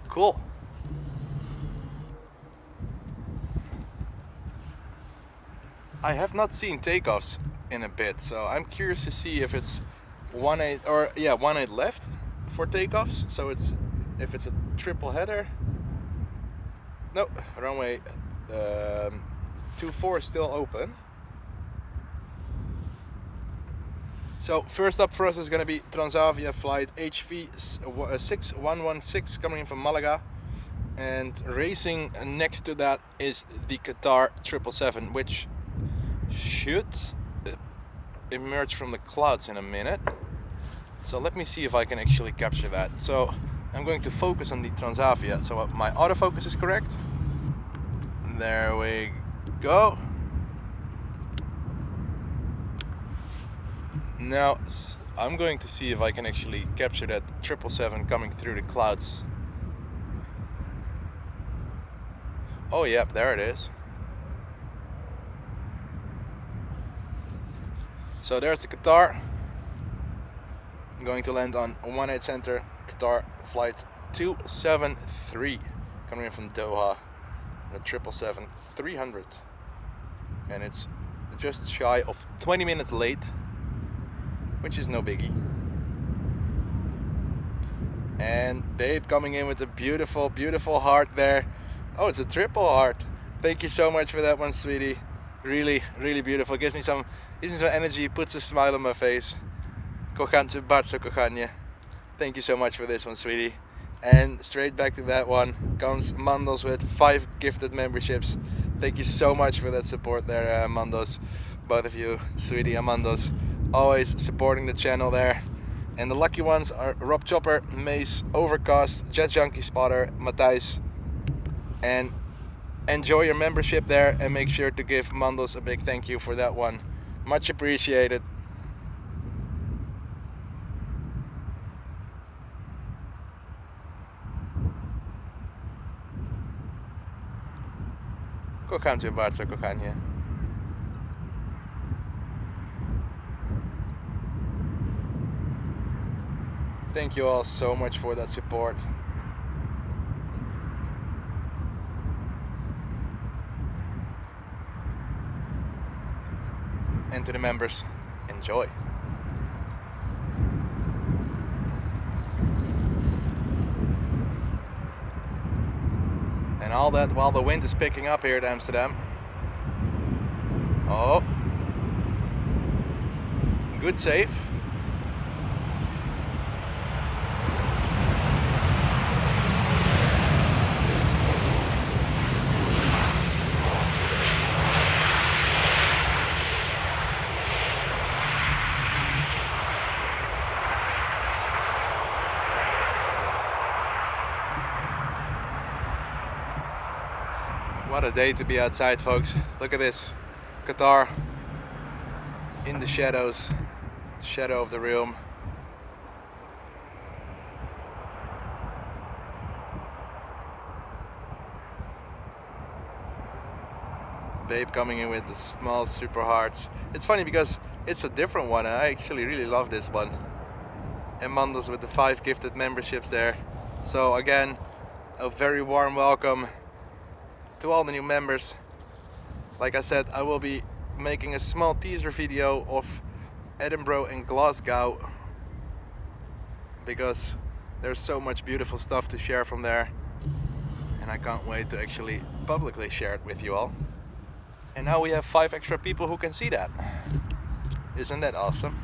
Cool. I have not seen takeoffs in a bit, so I'm curious to see if it's 1-8 or 1-8 left for takeoffs. So if it's a triple header. No, runway 24 is still open. So first up for us is going to be Transavia flight HV6116 coming in from Malaga, and racing next to that is the Qatar 777, which should emerge from the clouds in a minute. So let me see if I can actually capture that. So I'm going to focus on the Transavia, so my autofocus is correct. There we go. Now I'm going to see if I can actually capture that 777 coming through the clouds. Oh yep, there it is. So there's the Qatar. I'm going to land on 18 center, Qatar flight 273 coming in from Doha, the 777-300, and it's just shy of 20 minutes late, which is no biggie. And babe coming in with a beautiful, beautiful heart there. Oh, it's a triple heart. Thank you so much for that one, sweetie. Really, really beautiful. Gives me some energy, puts a smile on my face. Kocham cię bardzo, kochanie. Thank you so much for this one, sweetie. And straight back to that one comes Mandos with 5 gifted memberships. Thank you so much for that support there, Mandos. Both of you, sweetie Amandos, always supporting the channel there. And the lucky ones are Rob Chopper, Mace, Overcast, Jet Junkie Spotter, Matthijs. And enjoy your membership there, and make sure to give Mandos a big thank you for that one. Much appreciated. Kocham cię bardzo, kochanie. Thank you all so much for that support. And to the members, enjoy. And all that while the wind is picking up here at Amsterdam. Oh, good save. What a day to be outside, folks. Look at this. Qatar in the shadows, shadow of the room. Babe coming in with the small super hearts. It's funny because it's a different one, and I actually really love this one. And Mandos with the 5 gifted memberships there. So again, a very warm welcome to all the new members. Like I said, I will be making a small teaser video of Edinburgh and Glasgow, because there's so much beautiful stuff to share from there, and I can't wait to actually publicly share it with you all. And now we have 5 extra people who can see that. Isn't that awesome?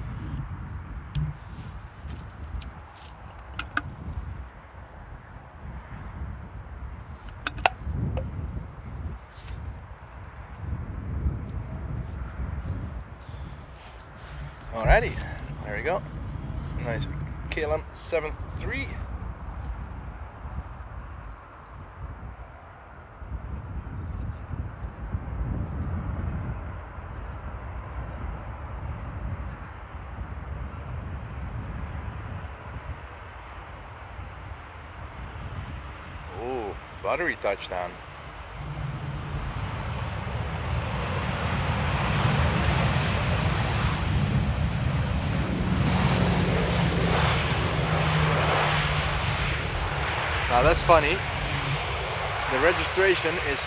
Alrighty, there we go. Nice KLM 73. Buttery touchdown. Now that's funny. The registration is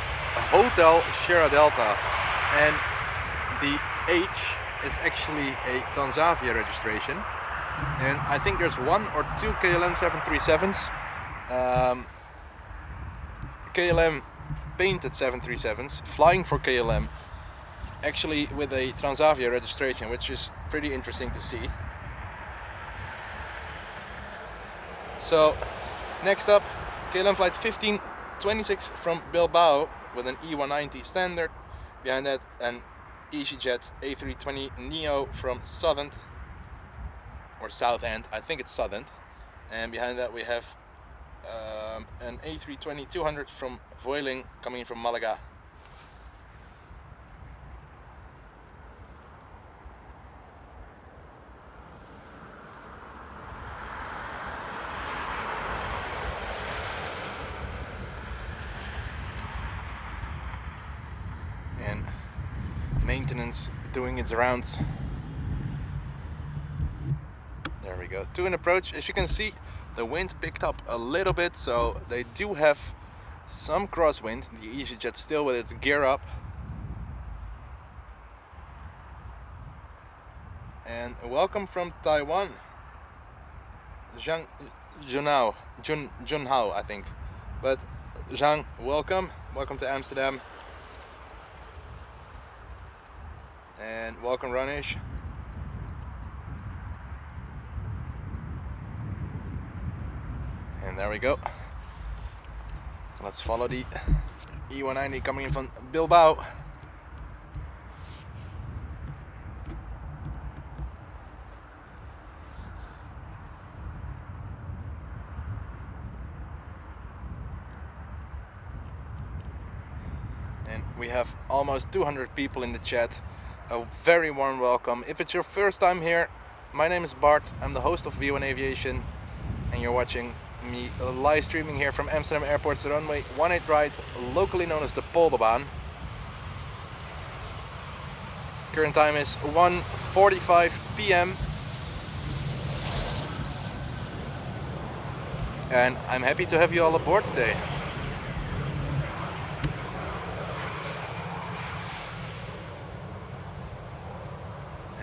Hotel Sierra Delta, and the H is actually a Transavia registration. And I think there's 1 or 2 KLM 737s. KLM painted 737s flying for KLM, actually with a Transavia registration, which is pretty interesting to see. So next up, KLM flight 1526 from Bilbao with an E190 standard. Behind that, an EasyJet A320 Neo from Southend, or Southend, I think it's Southend. And behind that we have an A320 200 from Vueling coming in from Malaga. And maintenance doing its rounds. There we go. To an approach. As you can see, the wind picked up a little bit, so they do have some crosswind. The EasyJet still with its gear up. And welcome from Taiwan, Junhao, I think. But Zhang, welcome to Amsterdam. And welcome Ranish. And there we go. Let's follow the E190 coming in from Bilbao. And we have almost 200 people in the chat. A very warm welcome. If it's your first time here, my name is Bart. I'm the host of V1 Aviation, and you're watching me live streaming here from Amsterdam Airport's runway 18 right, locally known as the Polderbaan. Current time is 1:45 p.m. and I'm happy to have you all aboard today.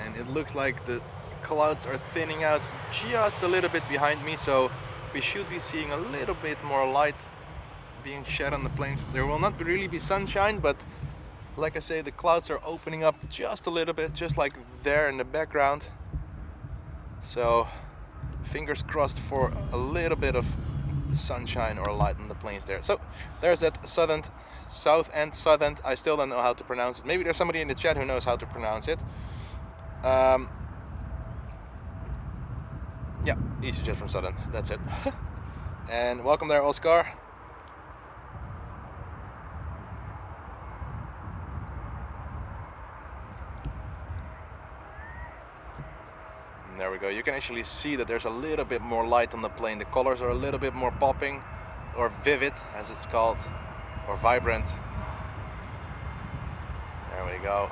And it looks like the clouds are thinning out just a little bit behind me, so we should be seeing a little bit more light being shed on the planes. There will not really be sunshine, but like I say, the clouds are opening up just a little bit, just like there in the background. So fingers crossed for a little bit of sunshine or light on the planes there. So there's that Southend, I still don't know how to pronounce it. Maybe there's somebody in the chat who knows how to pronounce it. Yeah, EasyJet from Southend, that's it. And welcome there, Oscar. And there we go. You can actually see that there's a little bit more light on the plane. The colors are a little bit more popping, or vivid as it's called, or vibrant. There we go.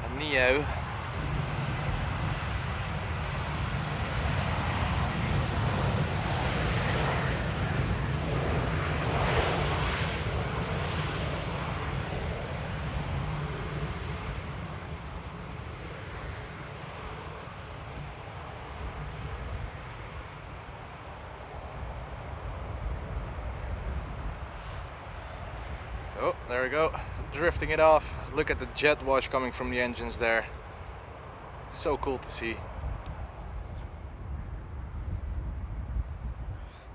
A Neo. Oh, there we go, drifting it off. Look at the jet wash coming from the engines there. So cool to see.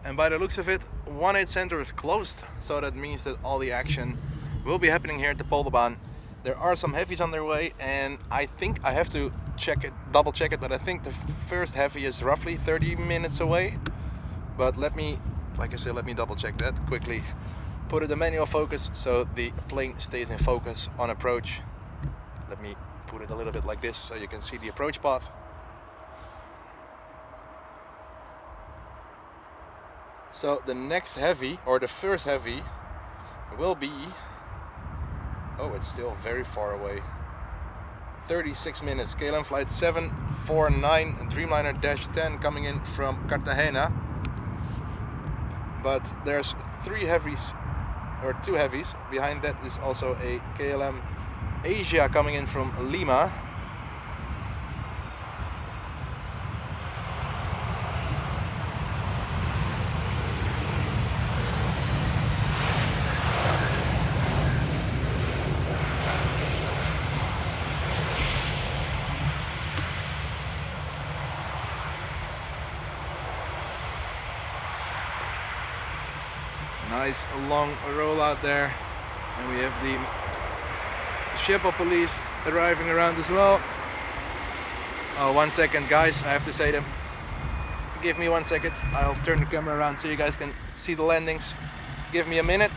And by the looks of it, 18 Center is closed, so that means that all the action will be happening here at the Polderbaan. There are some heavies on their way, and I think I have to check it, double check it, but I think the first heavy is roughly 30 minutes away. But let me, like I said, let me double check that quickly. Put it in manual focus so the plane stays in focus on approach. Let me put it a little bit like this so you can see the approach path. So the next heavy, or the first heavy, will be, oh, it's still very far away, 36 minutes, KLM flight 749 Dreamliner -10 coming in from Cartagena. But there's 3 heavies, or 2 heavies. Behind that is also a KLM Asia coming in from Lima. Nice long rollout there, and we have the Schiphol police arriving around as well. Oh, 1 second guys, I have to say them. Give me 1 second, I'll turn the camera around so you guys can see the landings. Give me a minute.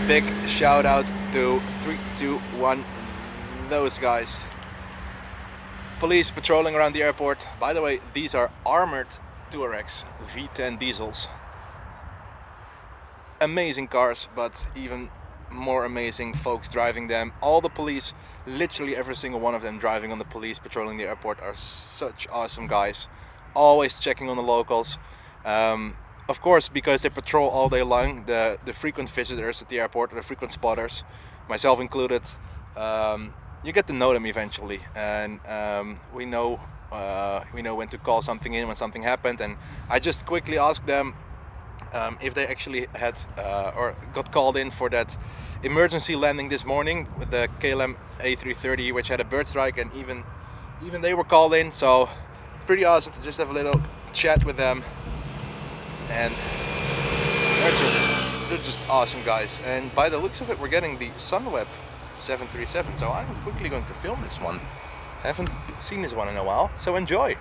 Big shout out to 321, those guys. Police patrolling around the airport. By the way, these are armored Touaregs V10 diesels. Amazing cars, but even more amazing folks driving them. All the police, literally every single one of them driving on the police patrolling the airport, are such awesome guys. Always checking on the locals. Of course, because they patrol all day long, the frequent visitors at the airport, or the frequent spotters, myself included, you get to know them eventually, and we know when to call something in when something happened. And I just quickly asked them if they actually had or got called in for that emergency landing this morning with the KLM A330, which had a bird strike, and even they were called in. So pretty awesome to just have a little chat with them. And they're just awesome guys. And by the looks of it, we're getting the Sunweb 737. So I'm quickly going to film this one. Haven't seen this one in a while, so enjoy.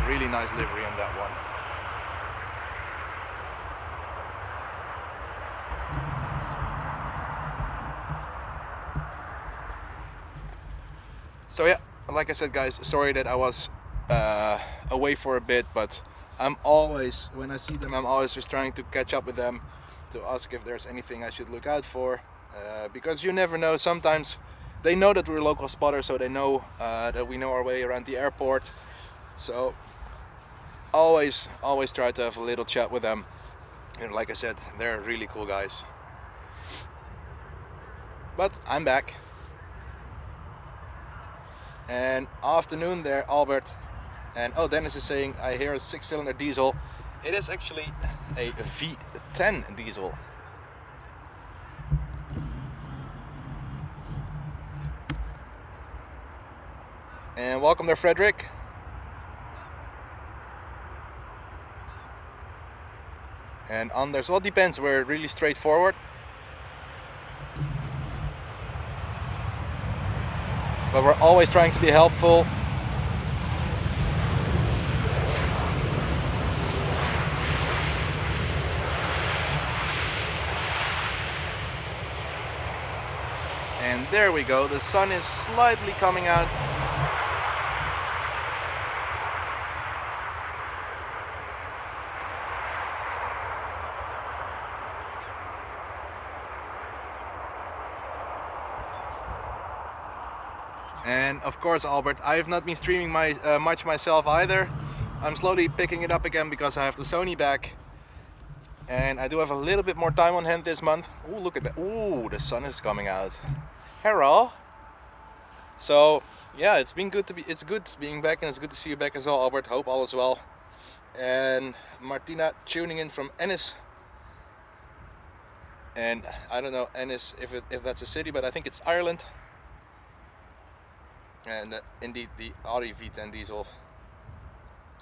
Really nice livery on that one. So yeah, like I said guys, sorry that I was away for a bit, but I'm always, when I see them, I'm always just trying to catch up with them to ask if there's anything I should look out for, because you never know. Sometimes they know that we're local spotters, so they know that we know our way around the airport. So always try to have a little chat with them. And like I said, they're really cool guys. But I'm back. And afternoon there, Albert. And oh, Dennis is saying, I hear a 6-cylinder diesel It is actually a V10 diesel. And welcome there, Frederick. And Anders, well, depends. We're really straightforward. But we're always trying to be helpful. And there we go. The sun is slightly coming out. And of course, Albert, I have not been streaming much myself either. I'm slowly picking it up again because I have the Sony back. And I do have a little bit more time on hand this month. Oh, look at that. Oh, the sun is coming out. Hello. So, yeah, it's been good it's good being back, and it's good to see you back as well, Albert. Hope all is well. And Martina tuning in from Ennis. And I don't know Ennis if that's a city, but I think it's Ireland. And indeed, the Audi V10 diesel,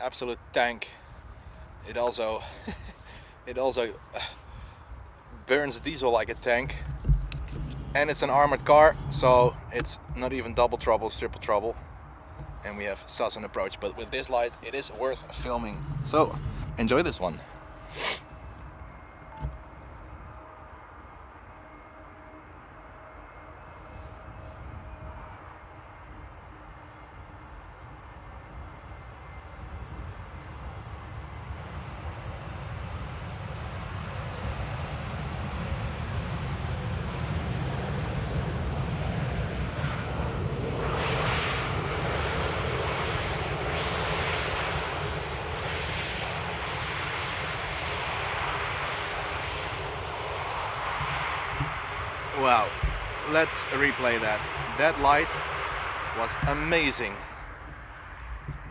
absolute tank. It also burns diesel like a tank, and it's an armored car, so it's not even double trouble, it's triple trouble. And we have Sassen approach, but with this light, it is worth filming. So enjoy this one. Wow, let's replay that. That light was amazing.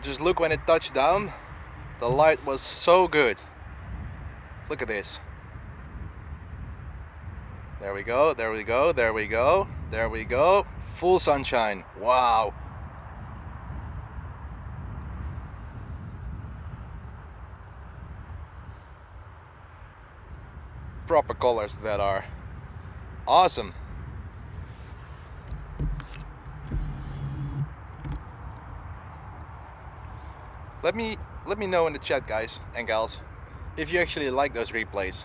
Just look when it touched down. The light was so good. Look at this. There we go, there we go, there we go, there we go. Full sunshine. Wow. Proper colors that are. Awesome. Let me know in the chat, guys and gals, if you actually like those replays.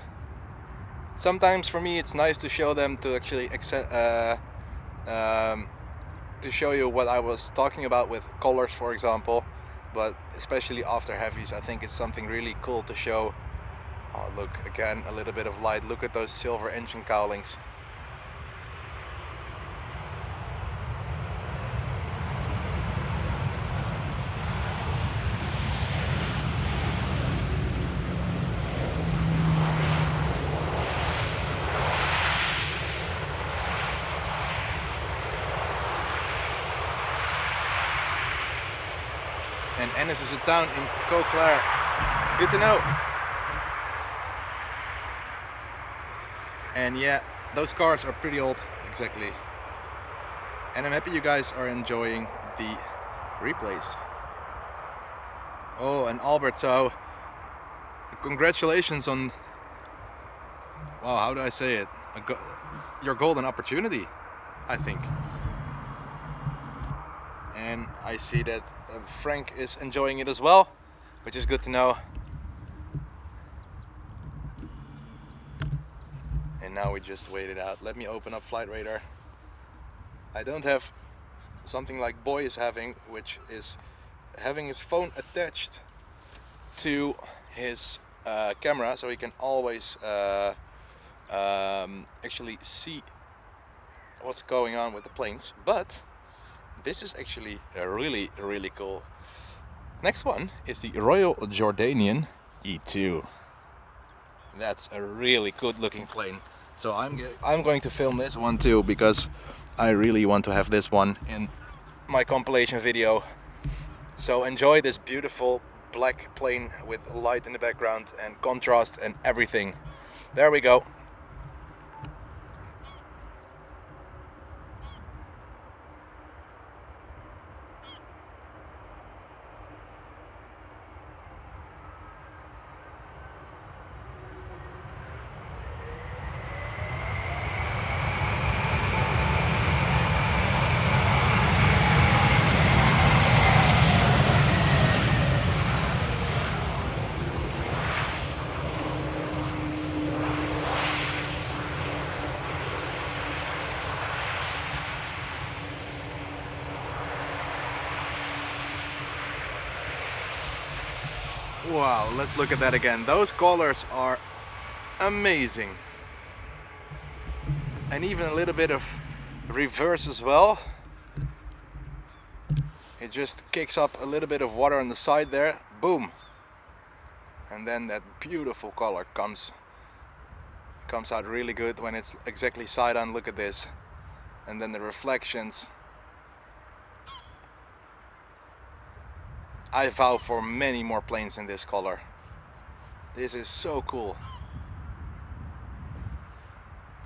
Sometimes for me it's nice to show them, to actually to show you what I was talking about with colors, for example. But especially after heavies, I think it's something really cool to show. Oh, look, again, a little bit of light. Look at those silver engine cowlings. And Ennis is a town in Coquelin. Good to know. And yeah, those cars are pretty old, exactly. And I'm happy you guys are enjoying the replays. Oh, and Albert, so congratulations on, wow, how do I say it? Your golden opportunity, I think. And I see that Frank is enjoying it as well, which is good to know. And now we just wait it out. Let me open up Flight Radar. I don't have something like Boy is having, which is having his phone attached to his camera, so he can always actually see what's going on with the planes. But this is actually really, really cool. Next one is the Royal Jordanian E2. That's a really good looking plane. So I'm going to film this one too, because I really want to have this one in my compilation video. So enjoy this beautiful black plane with light in the background and contrast and everything. There we go. Wow, let's look at that again. Those colors are amazing. And even a little bit of reverse as well. It just kicks up a little bit of water on the side there. Boom. And then that beautiful color comes out really good when it's exactly side on. Look at this. And then the reflections. I vow for many more planes in this color. This is so cool.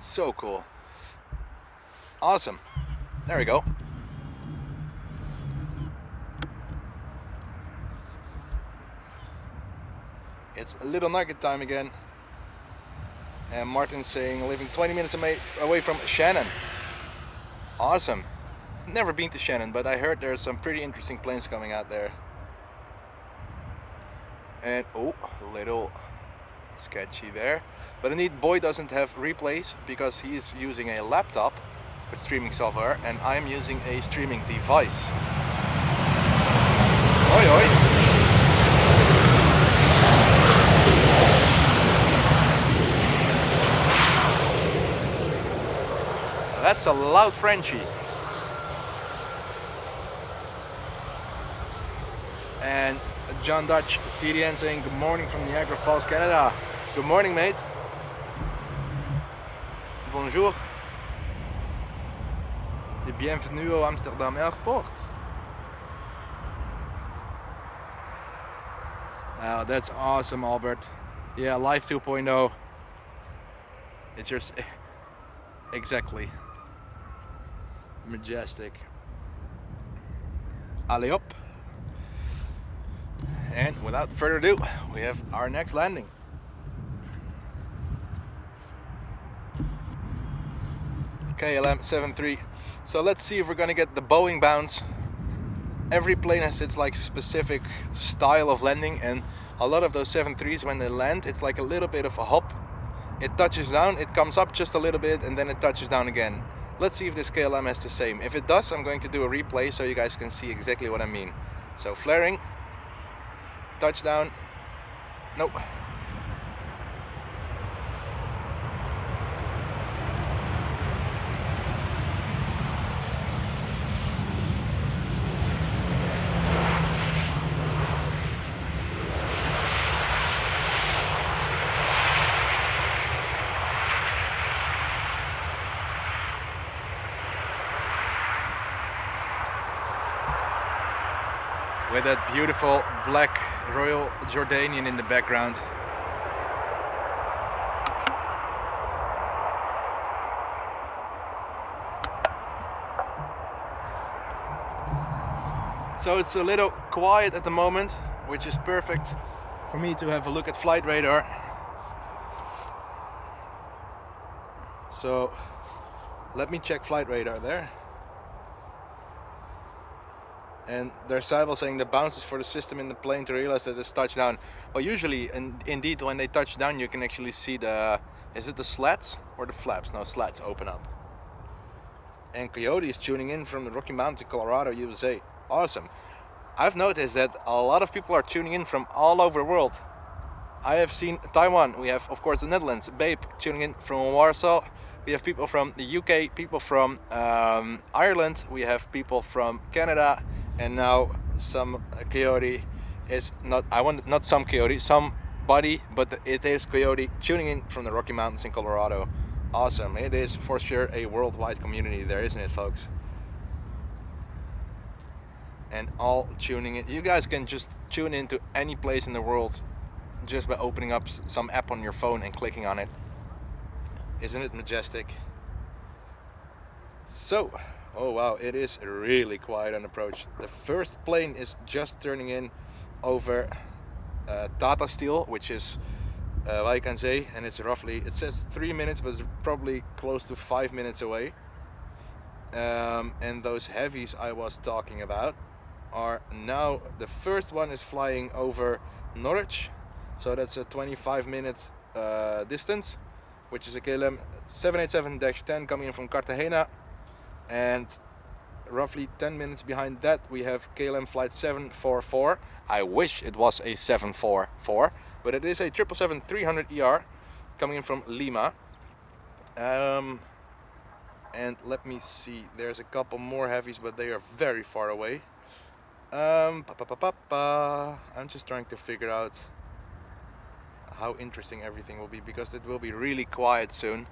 So cool. Awesome. There we go. It's a little nugget time again. And Martin's saying living 20 minutes away from Shannon. Awesome. Never been to Shannon, but I heard there's some pretty interesting planes coming out there. And oh, a little sketchy there. But indeed, Boy doesn't have replays because he's using a laptop with streaming software and I'm using a streaming device. Oi, oi. That's a loud Frenchie. And John Dutch CDN saying good morning from Niagara Falls, Canada. Good morning, mate. Bonjour. Et bienvenue au Amsterdam Airport. Oh, that's awesome, Albert. Yeah, Live 2.0. It's yours. Exactly. Majestic. Allez hop. And without further ado, we have our next landing. KLM 73. So let's see if we're gonna get the Boeing bounce. Every plane has its like specific style of landing, and a lot of those 73s when they land, it's like a little bit of a hop. It touches down, it comes up just a little bit, and then it touches down again. Let's see if this KLM has the same. If it does, I'm going to do a replay so you guys can see exactly what I mean. So flaring. Touchdown. Nope. With that beautiful black Royal Jordanian in the background. So it's a little quiet at the moment, which is perfect for me to have a look at flight radar. So let me check flight radar there. And there's Cybele saying the bounces for the system in the plane to realize that it's touched down. Well, usually, and indeed, when they touch down, you can actually see the, is it the slats or the flaps? No, slats open up. And Coyote is tuning in from the Rocky Mountain, Colorado, USA. Awesome. I've noticed that a lot of people are tuning in from all over the world. I have seen Taiwan. We have, of course, the Netherlands. Babe tuning in from Warsaw. We have people from the UK, people from Ireland. We have people from Canada. And now some Coyote is not, not some Coyote, somebody, but it is Coyote tuning in from the Rocky Mountains in Colorado. Awesome. It is for sure a worldwide community there, isn't it, folks? and all tuning in. You guys can just tune into any place in the world just by opening up some app on your phone and clicking on it. Isn't it majestic? So, oh wow, it is really quiet on approach. The first plane is just turning in over Tata Steel, which is Wijk aan Zee, and it's roughly, it says 3 minutes, but it's probably close to 5 minutes away. And those heavies I was talking about are now, the first one is flying over Norwich, so that's a 25-minute distance, which is a KLM 787-10 coming in from Cartagena. And roughly 10 minutes behind that we have KLM flight 744. I wish it was a 744, but it is a 777-300 ER coming in from Lima. And let me see, there's a couple more heavies, but they are very far away. I'm just trying to figure out how interesting everything will be, because it will be really quiet soon.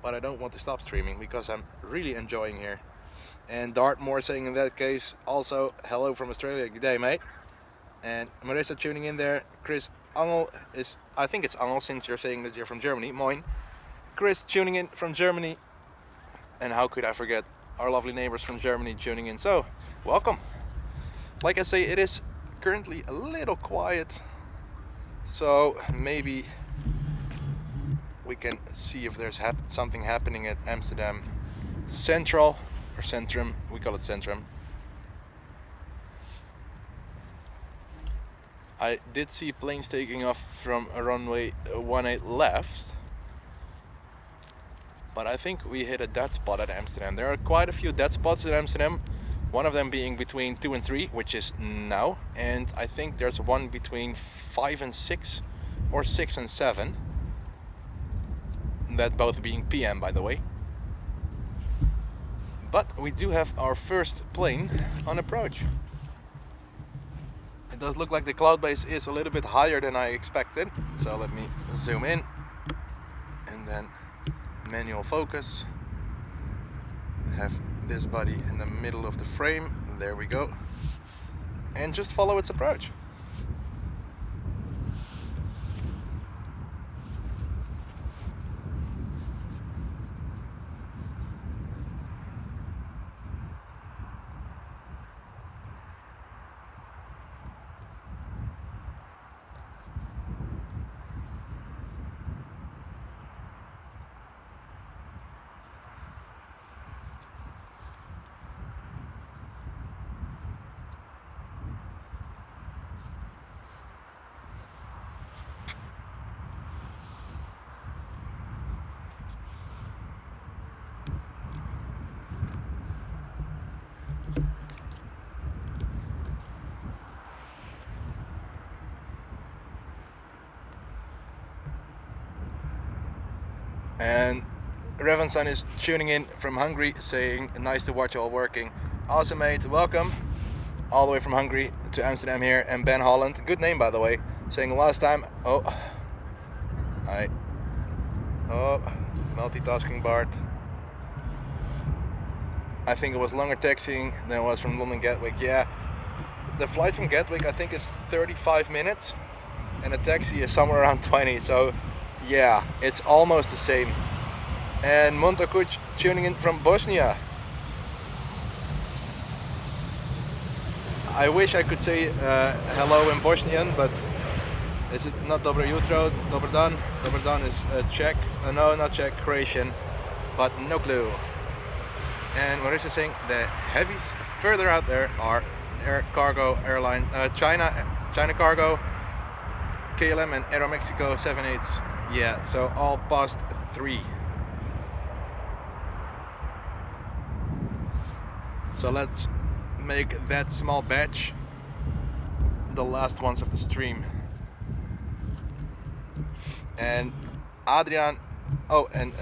But I don't want to stop streaming because I'm really enjoying here. And Dartmoor saying in that case also hello from Australia. Good day, mate. And Marissa tuning in there. Chris Angel is, I think it's Angel since you're saying that you're from Germany. Moin. Chris tuning in from Germany. And how could I forget our lovely neighbors from Germany tuning in. So, welcome. Like I say, it is currently a little quiet. So maybe we can see if there's something happening at Amsterdam Central, or Centrum, we call it Centrum. I did see planes taking off from a runway 18 left, but I think we hit a dead spot at Amsterdam. There are quite a few dead spots at Amsterdam, one of them being between 2 and 3, which is now, and I think there's one between 5 and 6, or 6 and 7. That both being PM, by the way. But we do have our first plane on approach. It does look like the cloud base is a little bit higher than I expected, so let me zoom in and then manual focus. Have this body in the middle of the frame, there we go, and just follow its approach. And Revanson is tuning in from Hungary, saying nice to watch all working. Awesome, mate, welcome all the way from Hungary to Amsterdam here. And Ben Holland, good name by the way, saying last time, multitasking Bart. I think it was longer taxiing than it was from London Gatwick. Yeah, the flight from Gatwick I think is 35 minutes and the taxi is somewhere around 20, so yeah, it's almost the same. And Montakuc tuning in from Bosnia. I wish I could say hello in Bosnian, but is it not Dobro jutro, Dobar dan? Dobar dan is Czech, no, not Czech, Croatian, but no clue. And Marissa saying the heavies further out there are Air Cargo Airline, China Cargo, KLM and Aeromexico 78s. Yeah, so all past 3. So let's make that small batch the last ones of the stream. And Adrian, and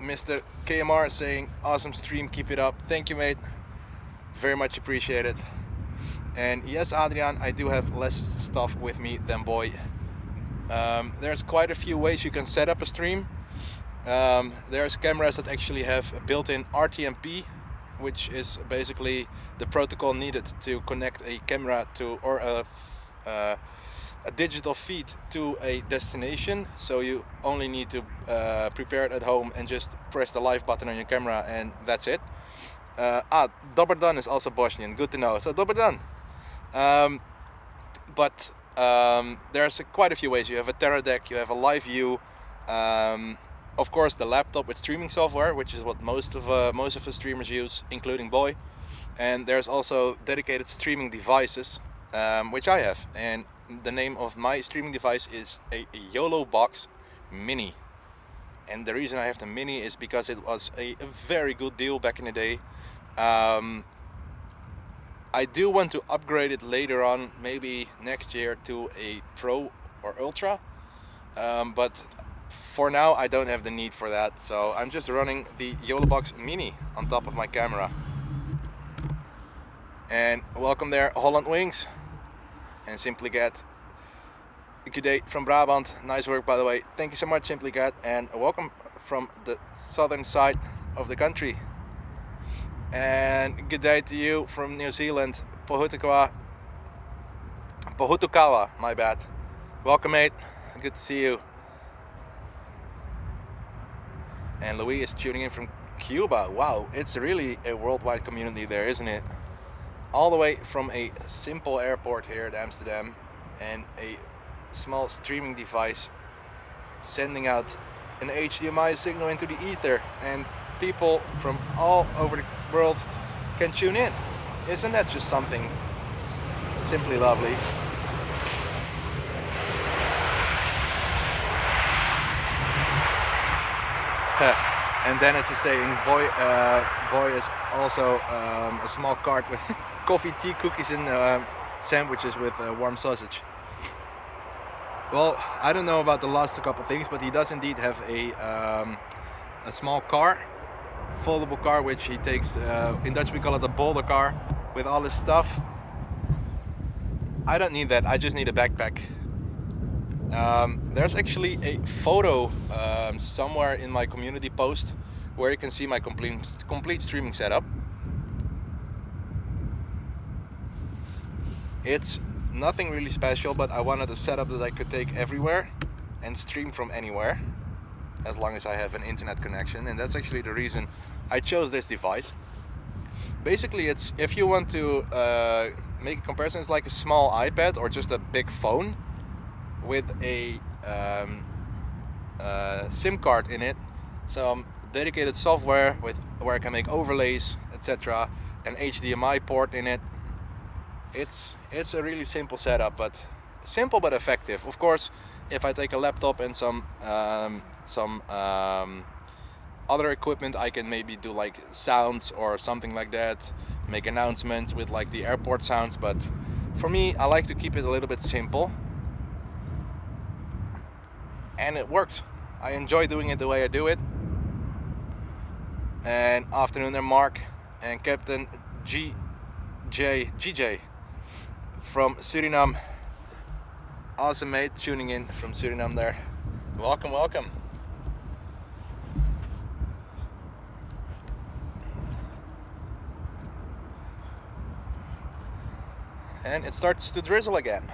Mr. KMR saying awesome stream, keep it up. Thank you, mate, very much appreciated. And yes, Adrian, I do have less stuff with me than Boy. There's quite a few ways you can set up a stream. There's cameras that actually have a built-in RTMP which is basically the protocol needed to connect a camera to or a digital feed to a destination. So you only need to prepare it at home and just press the live button on your camera, and that's it. Dobar dan is also Bosnian, good to know. So Dobar dan. But there's quite a few ways. You have a Terra deck, you have a live view, of course the laptop with streaming software, which is what most of the streamers use, including Boy. And there's also dedicated streaming devices, which I have. And the name of my streaming device is a YOLO Box Mini. And the reason I have the Mini is because it was a very good deal back in the day. I do want to upgrade it later on, maybe next year, to a Pro or Ultra, but for now I don't have the need for that, so I'm just running the YOLO Box Mini on top of my camera. And welcome there, Holland Wings and Simply Get. Good day from Brabant, nice work by the way, thank you so much Simply Get, and welcome from the southern side of the country. And good day to you from New Zealand, Pohutukawa, my bad. Welcome mate, good to see you. And Louis is tuning in from Cuba. Wow, it's really a worldwide community there, isn't it? All the way from a simple airport here at Amsterdam, and a small streaming device sending out an HDMI signal into the ether, and people from all over the world can tune in. Isn't that just something simply lovely? And Dennis is saying, Boy is also a small cart with coffee, tea, cookies and sandwiches with warm sausage. Well, I don't know about the last couple things, but he does indeed have a small car, foldable car, which he takes, in Dutch we call it a boulder car, with all his stuff. I don't need that, I just need a backpack. There's actually a photo somewhere in my community post where you can see my complete streaming setup. It's nothing really special, but I wanted a setup that I could take everywhere and stream from anywhere, as long as I have an internet connection, and that's actually the reason I chose this device. Basically, it's, if you want to make a comparison, it's like a small iPad or just a big phone with a SIM card in it, some dedicated software with where I can make overlays, etc., an HDMI port in it. It's a really simple setup, but simple but effective. Of course, if I take a laptop and some other equipment, I can maybe do like sounds or something like that, make announcements with like the airport sounds, but for me, I like to keep it a little bit simple. And it works. I enjoy doing it the way I do it. And afternoon there, Mark and Captain GJ from Suriname. Awesome mate, tuning in from Suriname there. Welcome, welcome. And it starts to drizzle again.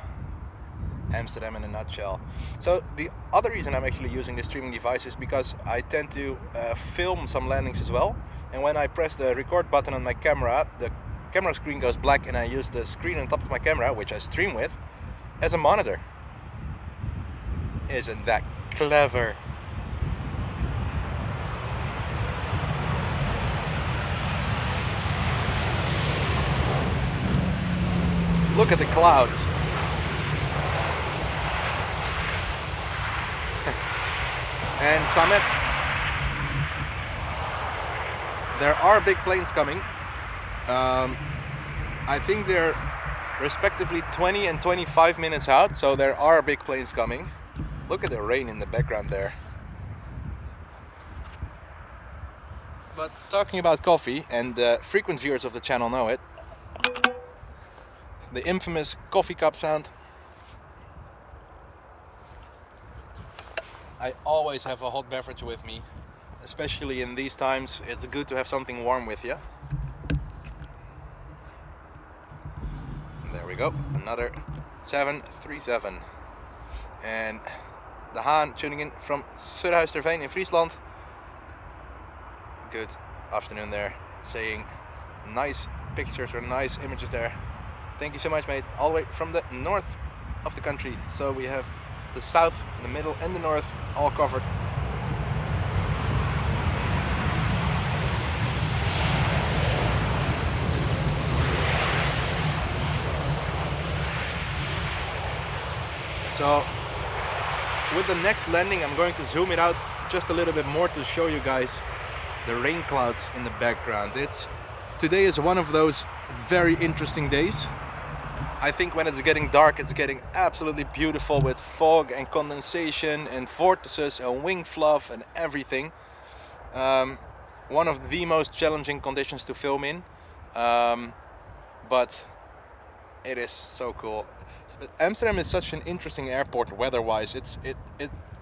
Amsterdam in a nutshell. So the other reason I'm actually using this streaming device is because I tend to film some landings as well, and when I press the record button on my camera, the camera screen goes black, and I use the screen on top of my camera, which I stream with, as a monitor. Isn't that clever? Look at the clouds. And Summit, there are big planes coming. I think they're respectively 20 and 25 minutes out, so there are big planes coming. Look at the rain in the background there. But talking about coffee, and frequent viewers of the channel know it, the infamous coffee cup sound. I always have a hot beverage with me, especially in these times. It's good to have something warm with you. we go, another 737. And the Haan tuning in from Surhuisterveen in Friesland. Good afternoon there, saying nice pictures or nice images there. Thank you so much, mate. All the way from the north of the country. So we have the south, the middle and the north all covered. So with the next landing I'm going to zoom it out just a little bit more to show you guys the rain clouds in the background. Today is one of those very interesting days. I think when it's getting dark, it's getting absolutely beautiful with fog and condensation and vortices and wing fluff and everything. One of the most challenging conditions to film in, but it is so cool. Amsterdam is such an interesting airport weather-wise. It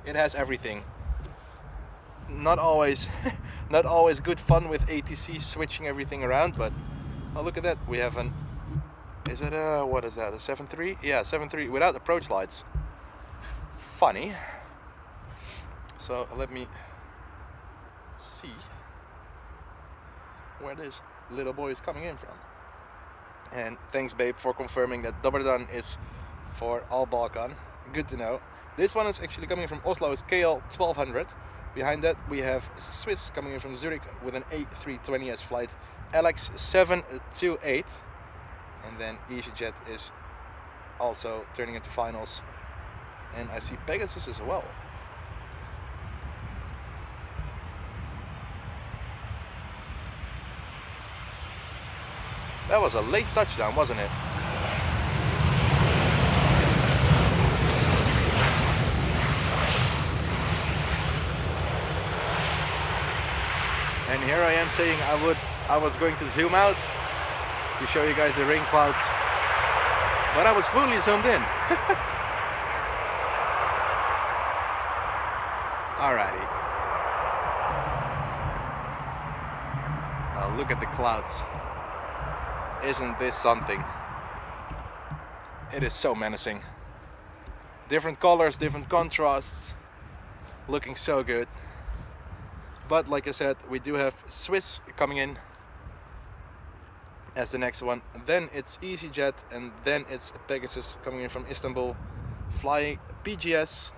has everything. Not always good fun with ATC switching everything around, but oh, look at that. We have an, is it a, what is that, a 7.3? Yeah, 7.3 without approach lights. Funny. So let me see where this little boy is coming in from. And thanks, babe, for confirming that Dobberdan is for all Balkan. Good to know. This one is actually coming from Oslo, it's KL 1200. Behind that we have Swiss coming in from Zurich with an A320 as flight LX728. And then EasyJet is also turning into finals. And I see Pegasus as well. That was a late touchdown, wasn't it? And here I am saying I was going to zoom out to show you guys the rain clouds, but I was fully zoomed in. Alrighty. Now look at the clouds. Isn't this something? It is so menacing. Different colors, different contrasts, looking so good. But like I said, we do have Swiss coming in as the next one. Then it's EasyJet, and then it's Pegasus coming in from Istanbul, flying PGS.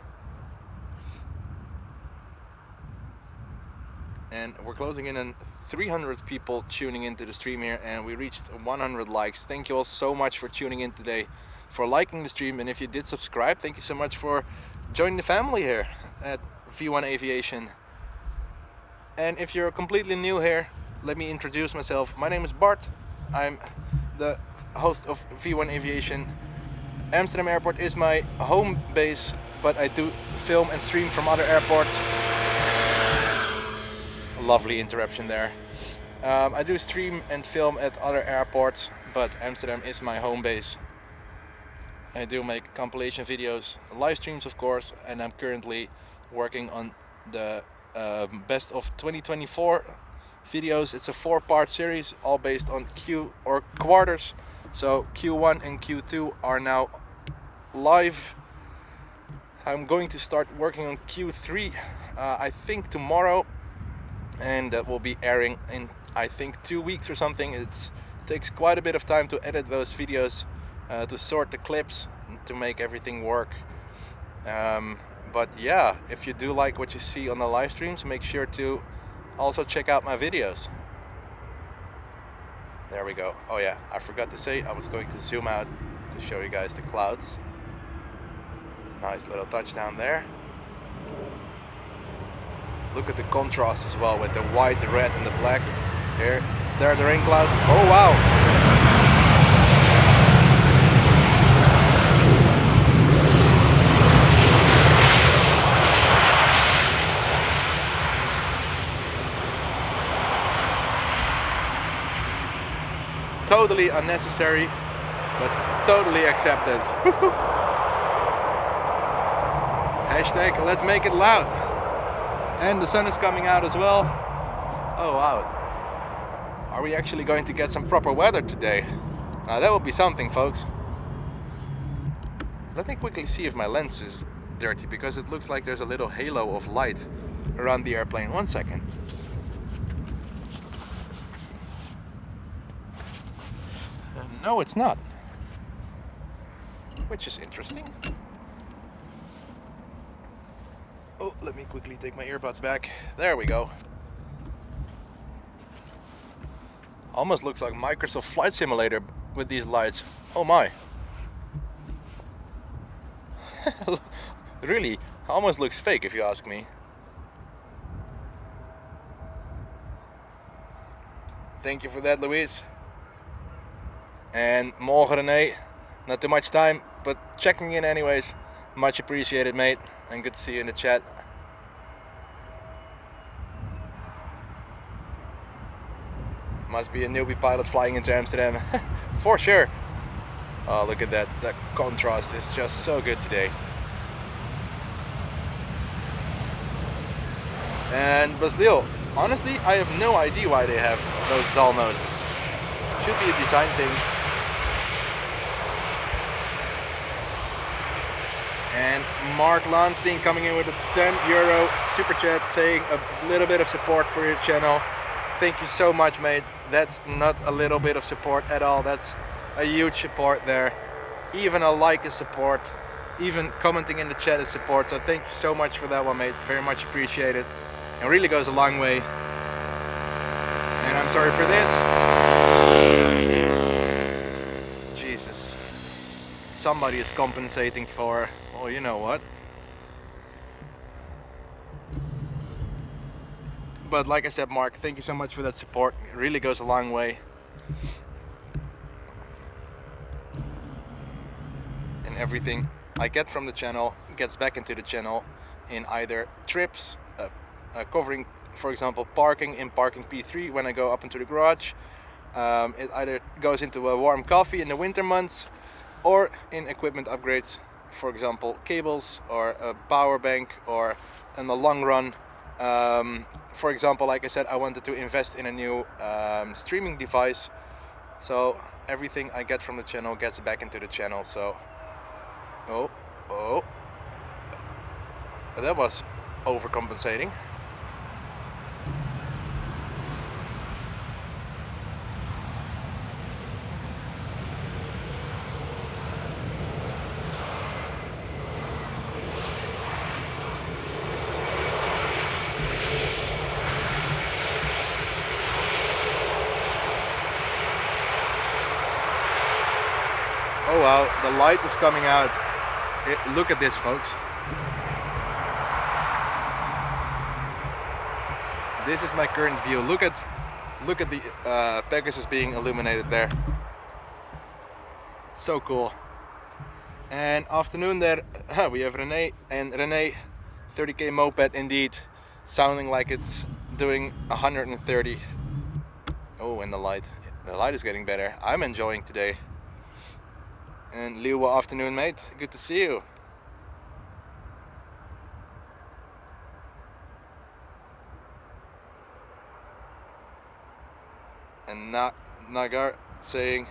And we're closing in on 300 people tuning into the stream here, and we reached 100 likes. Thank you all so much for tuning in today, for liking the stream, and if you did subscribe, thank you so much for joining the family here at V1 Aviation. And if you're completely new here, let me introduce myself. My name is Bart. I'm the host of V1 Aviation. Amsterdam Airport is my home base, but I do film and stream from other airports. Lovely interruption there. I do stream and film at other airports, but Amsterdam is my home base. I do make compilation videos, live streams of course, and I'm currently working on the best of 2024 videos. It's a 4-part series, all based on Q or quarters. So Q1 and Q2 are now live. I'm going to start working on Q3 I think tomorrow, and that will be airing in I think 2 weeks or something. It takes quite a bit of time to edit those videos, to sort the clips, to make everything work. But yeah, if you do like what you see on the live streams, make sure to also check out my videos. There we go. Oh yeah, I forgot to say I was going to zoom out to show you guys the clouds. Nice little touchdown there. Look at the contrast as well with the white, the red and the black. There are the rain clouds. Oh wow! Totally unnecessary, but totally accepted. Hashtag let's make it loud. And the sun is coming out as well. Oh wow. Are we actually going to get some proper weather today? Now that would be something, folks. Let me quickly see if my lens is dirty, because it looks like there's a little halo of light around the airplane. 1 second. No, it's not. Which is interesting. Oh, let me quickly take my earbuds back. There we go. Almost looks like Microsoft Flight Simulator with these lights. Oh my. Really, almost looks fake if you ask me. Thank you for that, Louise. And morgen René, not too much time, but checking in anyways. Much appreciated, mate, and good to see you in the chat. Must be a newbie pilot flying into Amsterdam. For sure. Oh, look at that. The contrast is just so good today. And Baslil, honestly, I have no idea why they have those dull noses. Should be a design thing. And Mark Lansteen coming in with a €10 super chat saying a little bit of support for your channel. Thank you so much, mate. That's not a little bit of support at all. That's a huge support there. Even a like is support. Even commenting in the chat is support. So thank you so much for that one, mate. Very much appreciated. It really goes a long way. And I'm sorry for this. Jesus. Somebody is compensating for, oh, you know what. But like I said, Mark, thank you so much for that support. It really goes a long way. And everything I get from the channel gets back into the channel in either trips, covering, for example, parking in parking P3 when I go up into the garage. It either goes into a warm coffee in the winter months, or in equipment upgrades, for example, cables or a power bank, or in the long run. For example, like I said, I wanted to invest in a new streaming device, so everything I get from the channel gets back into the channel. So oh, that was overcompensating. Oh wow, the light is coming out. Look at this, folks. This is my current view. Look at the Pegasus being illuminated there. So cool. And afternoon there, we have René, and René, 30k moped indeed, sounding like it's doing 130. Oh, and the light is getting better. I'm enjoying today. And Liuwa, afternoon, mate. Good to see you. And Nagar saying,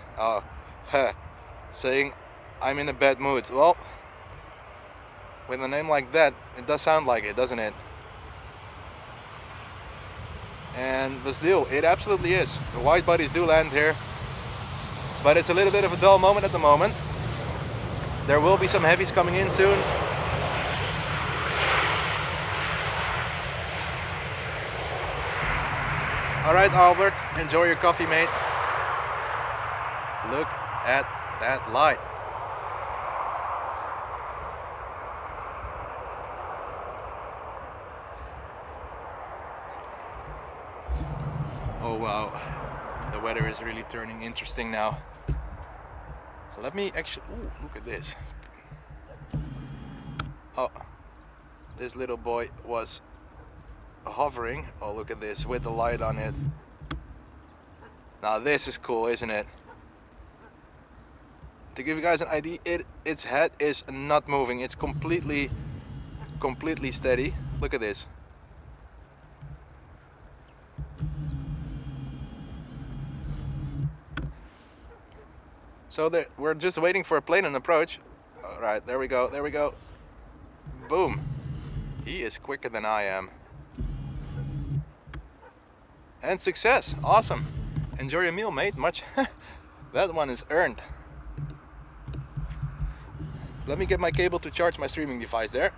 saying I'm in a bad mood. Well, with a name like that, it does sound like it, doesn't it? And Baslil, it absolutely is. The wide bodies do land here, but it's a little bit of a dull moment at the moment. There will be some heavies coming in soon. Alright, Albert, enjoy your coffee, mate. Look at that light. Oh wow, the weather is really turning interesting now. Let me actually, ooh, look at this. Oh, this little boy was hovering. Oh, look at this, with the light on it. Now this is cool, isn't it? To give you guys an idea, its head is not moving. It's completely steady. Look at this. So we're just waiting for a plane and approach. Right, there we go, there we go. Boom. He is quicker than I am. And success, awesome. Enjoy your meal, mate, much. That one is earned. Let me get my cable to charge my streaming device there.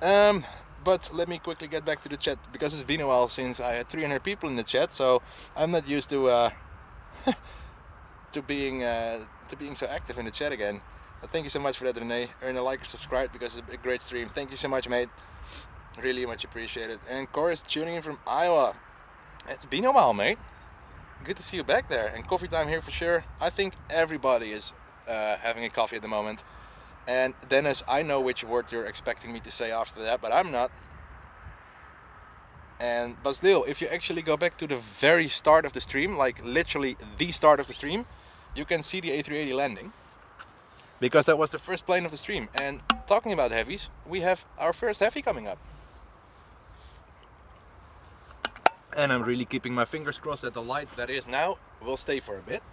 But let me quickly get back to the chat, because it's been a while since I had 300 people in the chat, so I'm not used to to being so active in the chat again. But thank you so much for that, Renee. Earn a like or subscribe because it's a great stream. Thank you so much, mate. Really much appreciated. And Cora's tuning in from Iowa. It's been a while, mate. Good to see you back there. And coffee time here for sure. I think everybody is having a coffee at the moment. And Dennis, I know which word you're expecting me to say after that, but I'm not. And but still, if you actually go back to the very start of the stream, like literally the start of the stream, you can see the A380 landing. Because that was the first plane of the stream. And talking about heavies, we have our first heavy coming up. And I'm really keeping my fingers crossed that the light that is now will stay for a bit.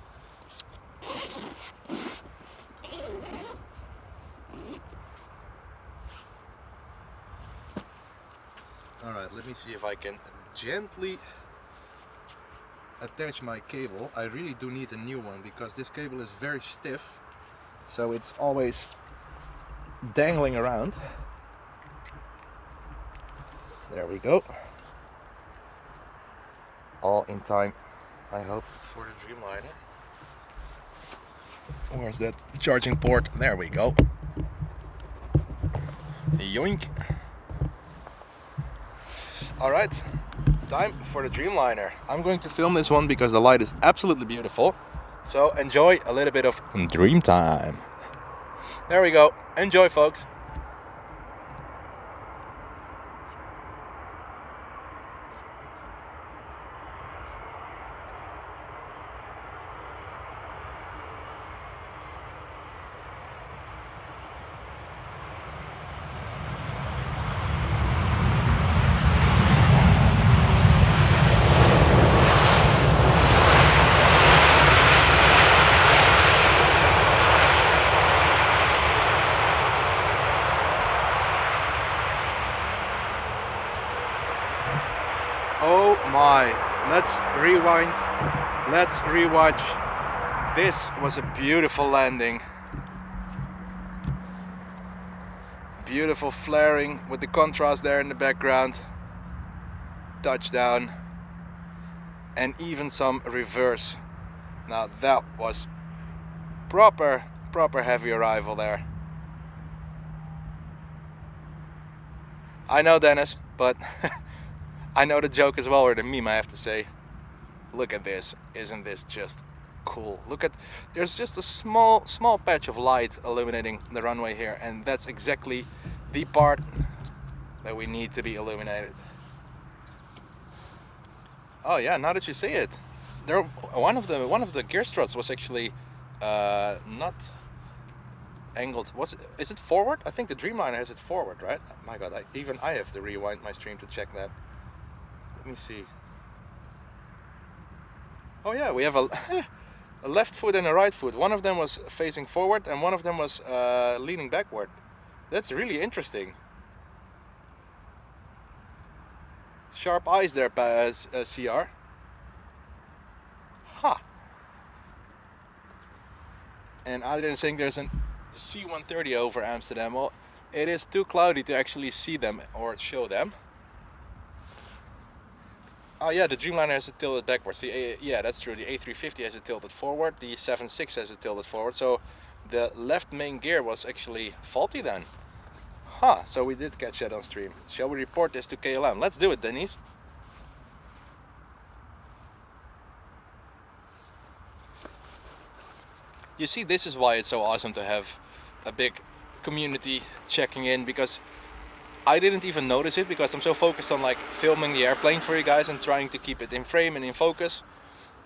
Alright, let me see if I can gently attach my cable. I really do need a new one because this cable is very stiff, so it's always dangling around. There we go. All in time, I hope, for the Dreamliner. Where's that charging port? There we go. Yoink. Alright, time for the Dreamliner. I'm going to film this one because the light is absolutely beautiful. So enjoy a little bit of dream time. There we go. Enjoy, folks. Oh my, let's rewind, let's rewatch. This was a beautiful landing. Beautiful flaring with the contrast there in the background. Touchdown. And even some reverse. Now that was proper heavy arrival there. I know, Dennis, but I know the joke as well, or the meme, I have to say. Look at this, isn't this just cool? Look at, there's just a small patch of light illuminating the runway here, and that's exactly the part that we need to be illuminated. Oh yeah, now that you see it, there one of the gear struts was actually not angled. Is it forward? I think the Dreamliner has it forward, right? My God, I have to rewind my stream to check that. Let me see. Oh yeah, we have a left foot and a right foot. One of them was facing forward and one of them was leaning backward. That's really interesting. Sharp eyes there, CR. Huh. And Adrian saying there's an C-130 over Amsterdam. Well, it is too cloudy to actually see them or show them. Oh yeah, the Dreamliner has it tilted backwards. Yeah, that's true. The A350 has it tilted forward. The 7.6 has it tilted forward. So the left main gear was actually faulty then. Huh, so we did catch that on stream. Shall we report this to KLM? Let's do it, Denise. You see, this is why it's so awesome to have a big community checking in, because I didn't even notice it because I'm so focused on like filming the airplane for you guys and trying to keep it in frame and in focus.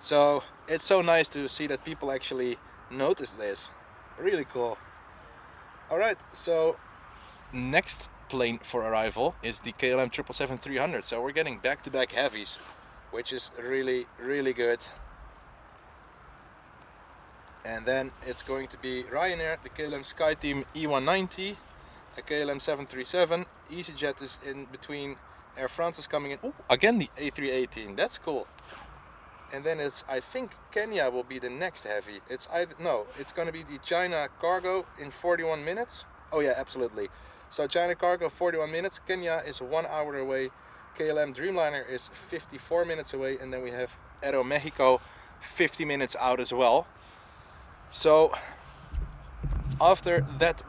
So it's so nice to see that people actually notice this. Really cool. Alright, so next plane for arrival is the KLM 777-300. So we're getting back-to-back heavies, which is really good. And then it's going to be Ryanair, the KLM SkyTeam E190, a KLM 737, EasyJet is in between, Air France is coming in. Oh, again the A380, that's cool. And then it's, I think Kenya will be the next heavy. It's either, no, it's going to be the China Cargo in 41 minutes. Oh yeah, absolutely. So China Cargo 41 minutes, Kenya is 1 hour away, KLM Dreamliner is 54 minutes away, and then we have Aero Mexico 50 minutes out as well. So after that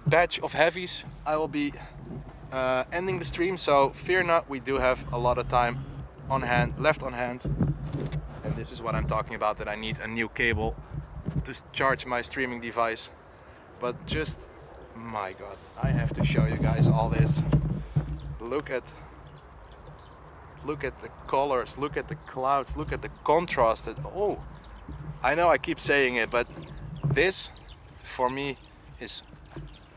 batch of heavies, I will be ending the stream, so fear not, we do have a lot of time on hand, left on hand. And this is what I'm talking about, that I need a new cable to charge my streaming device. But just, my god, I have to show you guys all this. Look at the colors, look at the clouds, look at the contrast. Oh, I know I keep saying it, but this for me is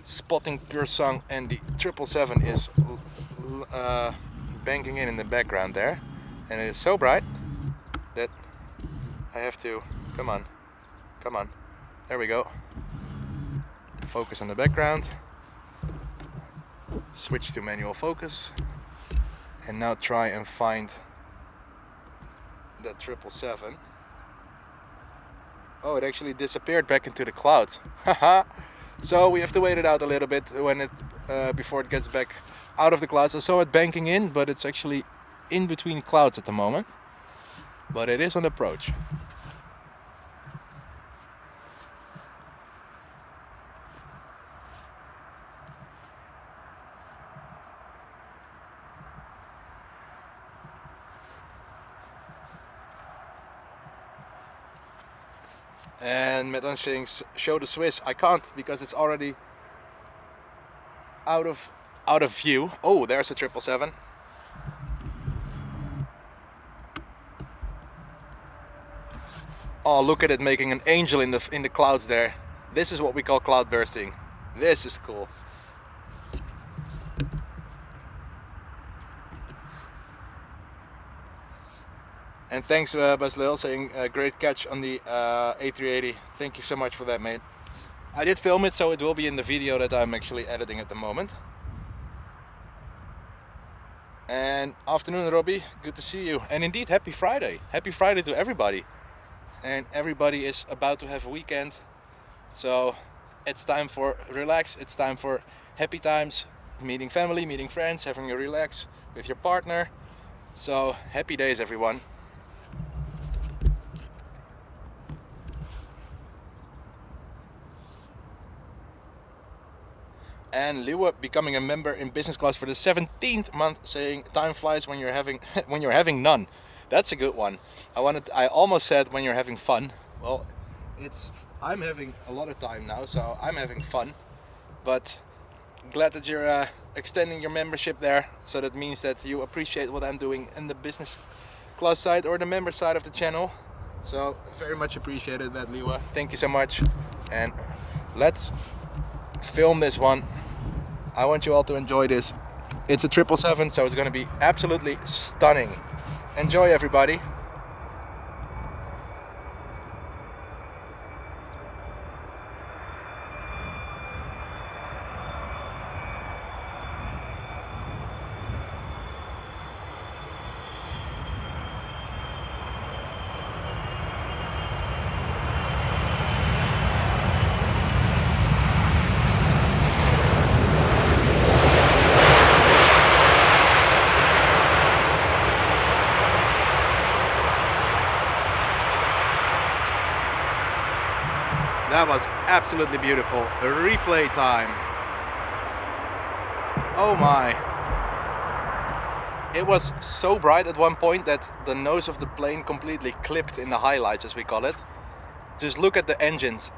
spotting pure sun, and the 777 is banking in the background there, and it is so bright that I have to, come on, there we go, focus on the background, switch to manual focus, and now try and find that 777. Oh, it actually disappeared back into the clouds. Haha. So we have to wait it out a little bit when it before it gets back out of the clouds. I saw it banking in, but it's actually in between clouds at the moment. But it is on approach. And met ons saying show the Swiss. I can't because it's already out of view. Oh, there's a 777. Oh, look at it making an angel in the clouds there. This is what we call cloud bursting. This is cool. And thanks Bas Lil saying great catch on the A380. Thank you so much for that, mate. I did film it, so it will be in the video that I'm actually editing at the moment. And afternoon, Robbie, good to see you. And indeed, happy Friday. Happy Friday to everybody. And everybody is about to have a weekend. So it's time for relax, it's time for happy times, meeting family, meeting friends, having a relax with your partner. So happy days, everyone. And Liwa becoming a member in business class for the 17th month, saying time flies when you're having none. That's a good one. I almost said when you're having fun. Well, I'm having a lot of time now, so I'm having fun. But glad that you're extending your membership there, so that means that you appreciate what I'm doing in the business class side or the member side of the channel. So very much appreciated that, Liwa. Thank you so much. And let's film this one. I want you all to enjoy this. It's a 777, so it's going to be absolutely stunning. Enjoy, everybody. That was absolutely beautiful. A replay time. Oh my. It was so bright at one point that the nose of the plane completely clipped in the highlights, as we call it. Just look at the engines.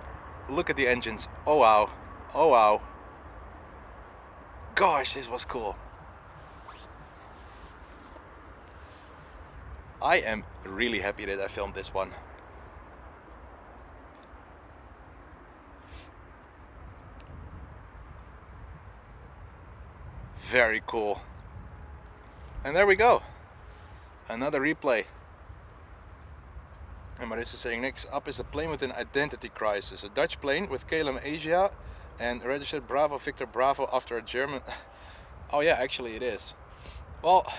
Look at the engines. Oh wow. Oh wow. Gosh, this was cool. I am really happy that I filmed this one. Very cool. And there we go. Another replay. And Marissa is saying, next up is a plane with an identity crisis. A Dutch plane with KLM Asia and registered Bravo Victor Bravo after a German... Oh yeah, actually it is. Well,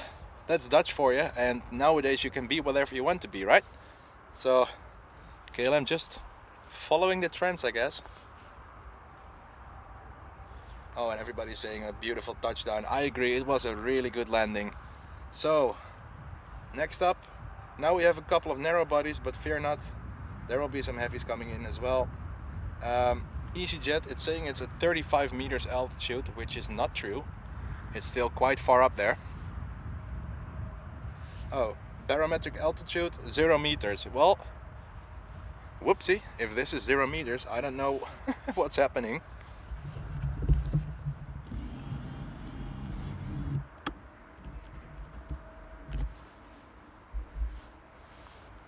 that's Dutch for you, and nowadays you can be whatever you want to be, right? So KLM just following the trends, I guess. Oh, and everybody's saying a beautiful touchdown. I agree, it was a really good landing. So next up, now we have a couple of narrow bodies, but fear not, there will be some heavies coming in as well. EasyJet, it's saying it's at 35 meters altitude, which is not true. It's still quite far up there. Oh, barometric altitude 0 meters. Well, whoopsie, if this is 0 meters, I don't know what's happening.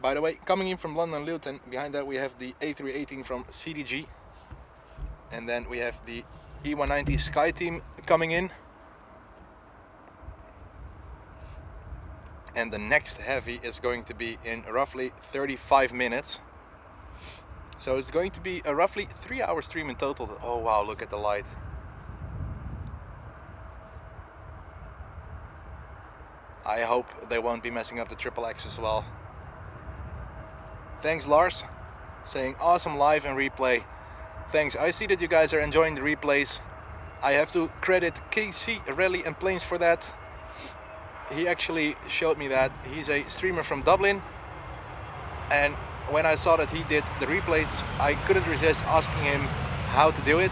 By the way, coming in from London Luton, behind that we have the A380 from CDG. And then we have the E190 Sky Team coming in. And the next heavy is going to be in roughly 35 minutes. So it's going to be a roughly 3-hour stream in total. Oh wow, look at the light. I hope they won't be messing up the triple X as well. Thanks Lars, saying awesome live and replay. Thanks, I see that you guys are enjoying the replays. I have to credit KC Rally and Planes for that. He actually showed me that. He's a streamer from Dublin, and when I saw that he did the replays, I couldn't resist asking him how to do it.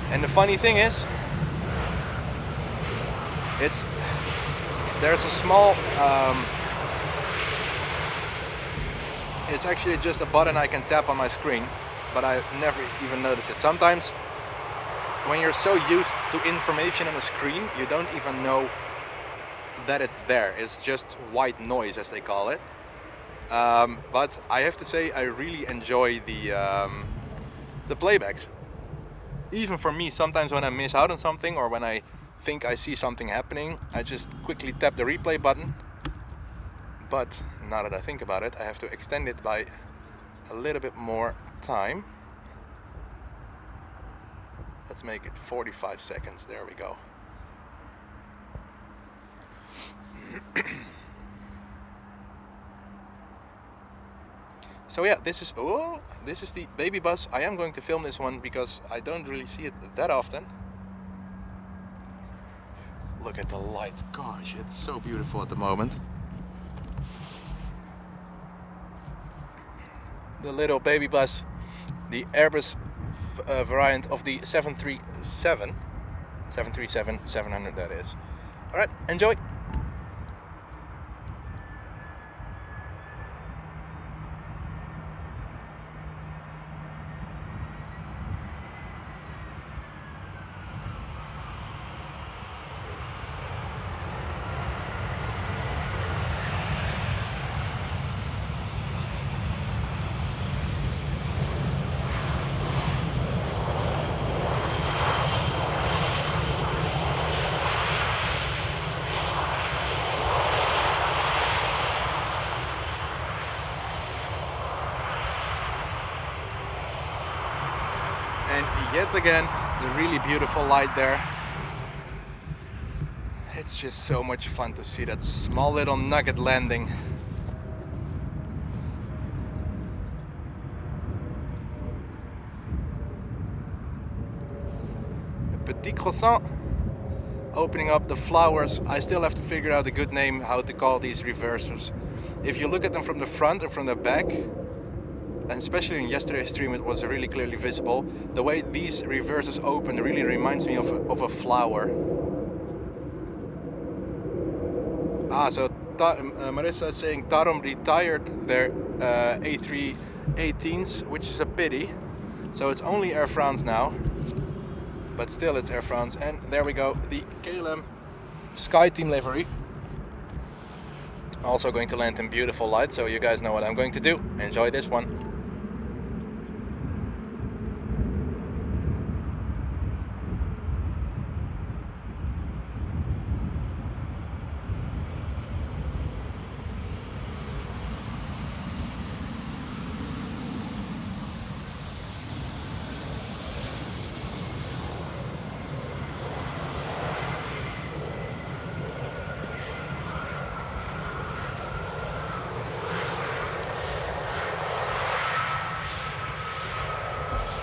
And the funny thing is, there's a small it's actually just a button I can tap on my screen, but I never even noticed it. Sometimes when you're so used to information on a screen, you don't even know that it's there. It's just white noise, as they call it. But I have to say, I really enjoy the playbacks. Even for me, sometimes when I miss out on something, or when I think I see something happening, I just quickly tap the replay button. But now that I think about it, I have to extend it by a little bit more time. Let's make it 45 seconds. There we go. So yeah, this is the baby bus. I am going to film this one because I don't really see it that often. Look at the light. Gosh, it's so beautiful at the moment. The little baby bus, the Airbus variant of the 737, 700 that is. Alright, enjoy! And yet again, the really beautiful light there. It's just so much fun to see that small little nugget landing. A petit croissant. Opening up the flowers. I still have to figure out a good name how to call these reversers. If you look at them from the front or from the back, and especially in yesterday's stream it was really clearly visible, the way these reversers open really reminds me of a flower. So Marissa is saying Tarom retired their A318s, which is a pity. So it's only Air France now, but still it's Air France. And there we go, the KLM Sky Team livery. Also going to land in beautiful light, so you guys know what I'm going to do. Enjoy this one.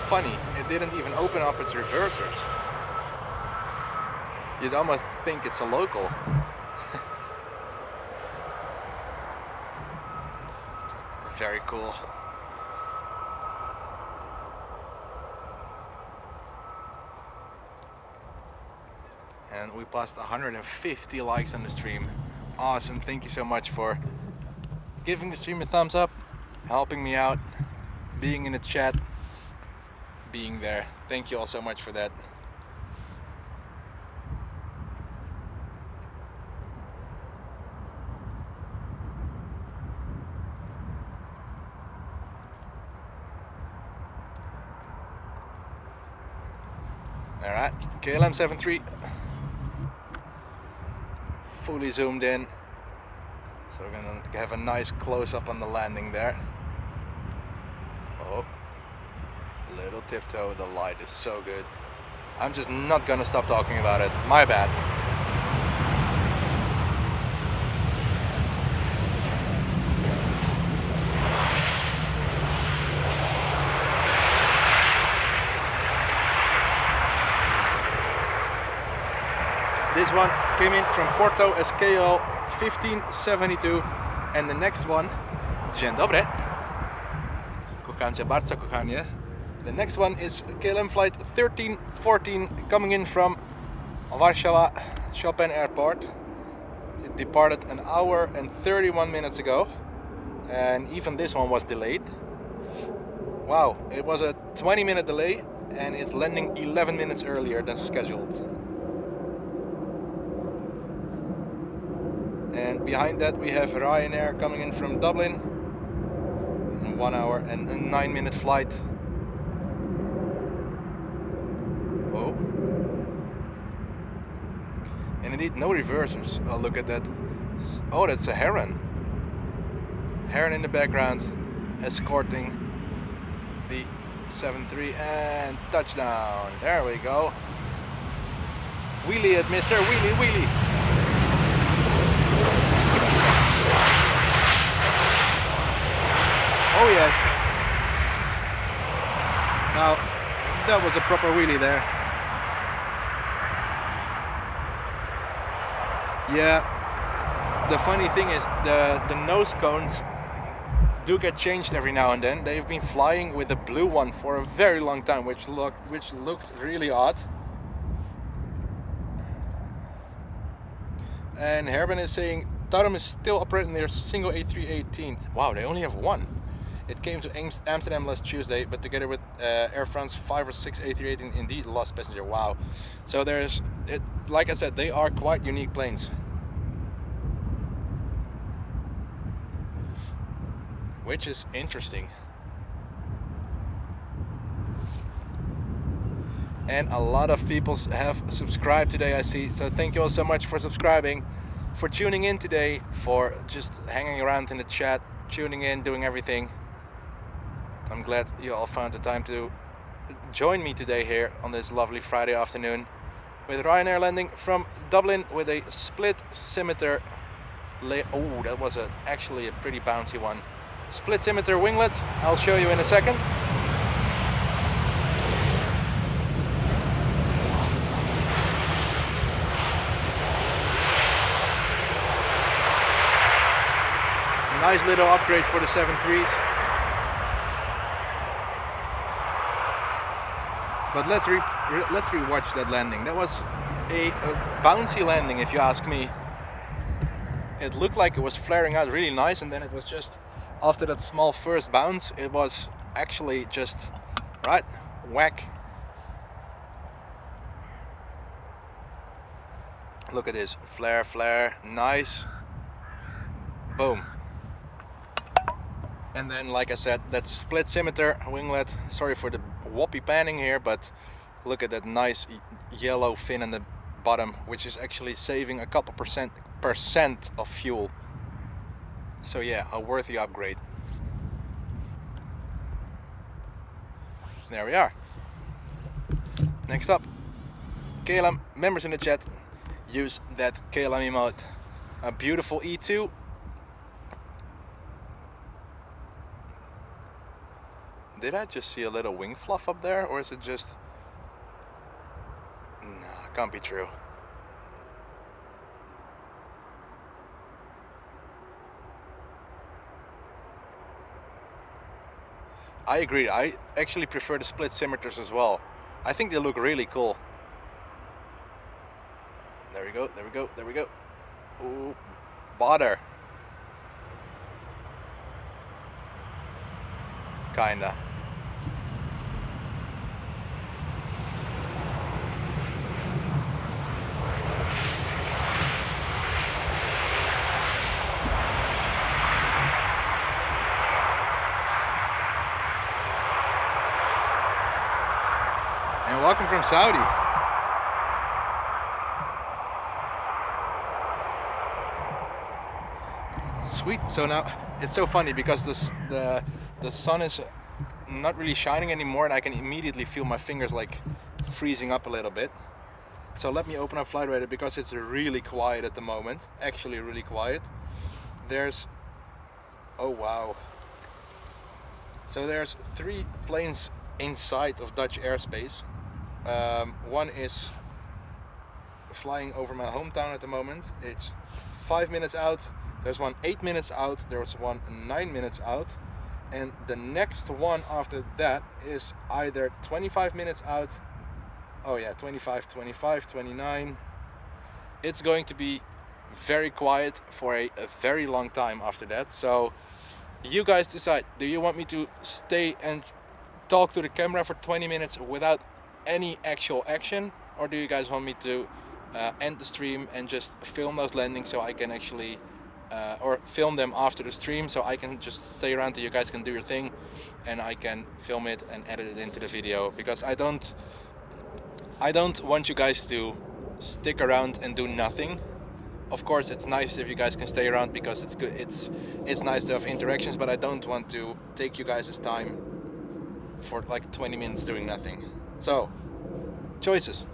funny, it didn't even open up its reversers. You'd almost think it's a local. Very cool. And we passed 150 likes on the stream. Awesome, thank you so much for giving the stream a thumbs up, helping me out, being in the chat, being there. Thank you all so much for that. Alright, KLM 73 fully zoomed in, so we're gonna have a nice close-up on the landing there. Oh, little tiptoe, the light is so good. I'm just not gonna stop talking about it, my bad. This one came in from Porto SKO 1572, and the next one, dzień dobry, kocham cię bardzo, kochanie. The next one is KLM flight 1314 coming in from Warsaw Chopin Airport. It departed an hour and 31 minutes ago, and even this one was delayed. Wow, it was a 20-minute delay, and it's landing 11 minutes earlier than scheduled. And behind that we have Ryanair coming in from Dublin, 1 hour and a 9-minute flight. Oh, and indeed no reversers. Oh, look at that. Oh, that's a heron. Heron in the background escorting the 73, and touchdown. There we go. Wheelie it, mister, wheelie, wheelie. Oh yes. Now that was a proper wheelie there. Yeah. The funny thing is the nose cones do get changed every now and then. They've been flying with the blue one for a very long time, which looked really odd. And Herben is saying Tarum is still operating their single A318. Wow, they only have one. It came to Amsterdam last Tuesday, but together with Air France, 5 or 6 A380 indeed lost passenger. Wow. So there's, like I said, they are quite unique planes. Which is interesting. And a lot of people have subscribed today, I see. So thank you all so much for subscribing, for tuning in today, for just hanging around in the chat, tuning in, doing everything. I'm glad you all found the time to join me today here on this lovely Friday afternoon with Ryanair landing from Dublin with a split scimitar. Oh, that was actually a pretty bouncy one. Split scimitar winglet. I'll show you in a second. Nice little upgrade for the 7.3s. But let's rewatch that landing. That was a bouncy landing, if you ask me. It looked like it was flaring out really nice, and then it was just after that small first bounce, it was actually just right whack. Look at this, flare, flare, nice, boom. And then, like I said, that split scimitar winglet. Sorry for the whoppy panning here, but look at that nice yellow fin in the bottom, which is actually saving a couple percent of fuel. So yeah, a worthy upgrade. There we are. Next up, KLM members in the chat, use that KLM emote. A beautiful E2. Did I just see a little wing fluff up there, or is it just... No, can't be true. I agree, I actually prefer the split scimitars as well. I think they look really cool. There we go, there we go, there we go. Ooh, bother. Kinda. And welcome from Saudi. Sweet. So now it's so funny because the sun is not really shining anymore, and I can immediately feel my fingers like freezing up a little bit. So let me open up Flight Radar because it's really quiet at the moment. Actually, really quiet. There's, oh wow. So there's 3 planes inside of Dutch airspace. One is flying over my hometown at the moment. It's 5 minutes out. There's one 8 minutes out. There's one 9 minutes out. And the next one after that is either 25 minutes out. Oh yeah, 25, 25, 29. It's going to be very quiet for a very long time after that. So you guys decide, do you want me to stay and talk to the camera for 20 minutes without any actual action, or do you guys want me to end the stream and just film those landings so I can actually or film them after the stream so I can just stay around till you guys can do your thing and I can film it and edit it into the video? Because I don't want you guys to stick around and do nothing. Of course it's nice if you guys can stay around because it's good, it's nice to have interactions, but I don't want to take you guys' time for like 20 minutes doing nothing. So, choices.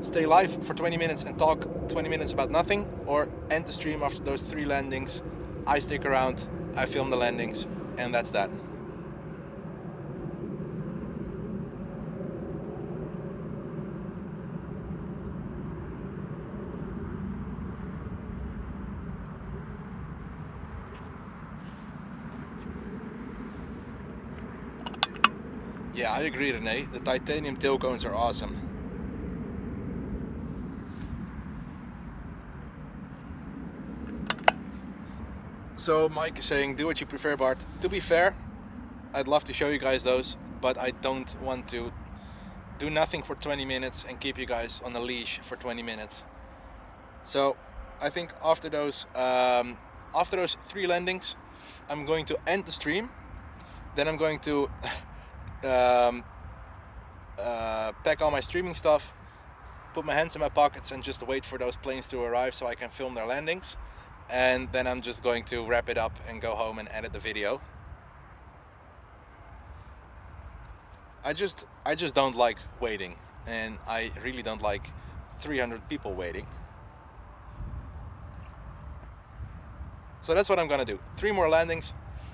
Stay live for 20 minutes and talk 20 minutes about nothing, or end the stream after those 3 landings. I stick around, I film the landings, and that's that. Yeah, I agree, Renee. The titanium tail cones are awesome. So Mike is saying, do what you prefer, Bart. To be fair, I'd love to show you guys those, but I don't want to do nothing for 20 minutes and keep you guys on a leash for 20 minutes. So I think after those 3 landings, I'm going to end the stream. Then I'm going to pack all my streaming stuff, put my hands in my pockets and just wait for those planes to arrive so I can film their landings. And then I'm just going to wrap it up and go home and edit the video. I just don't like waiting, and I really don't like 300 people waiting. So that's what I'm gonna do. 3 more landings,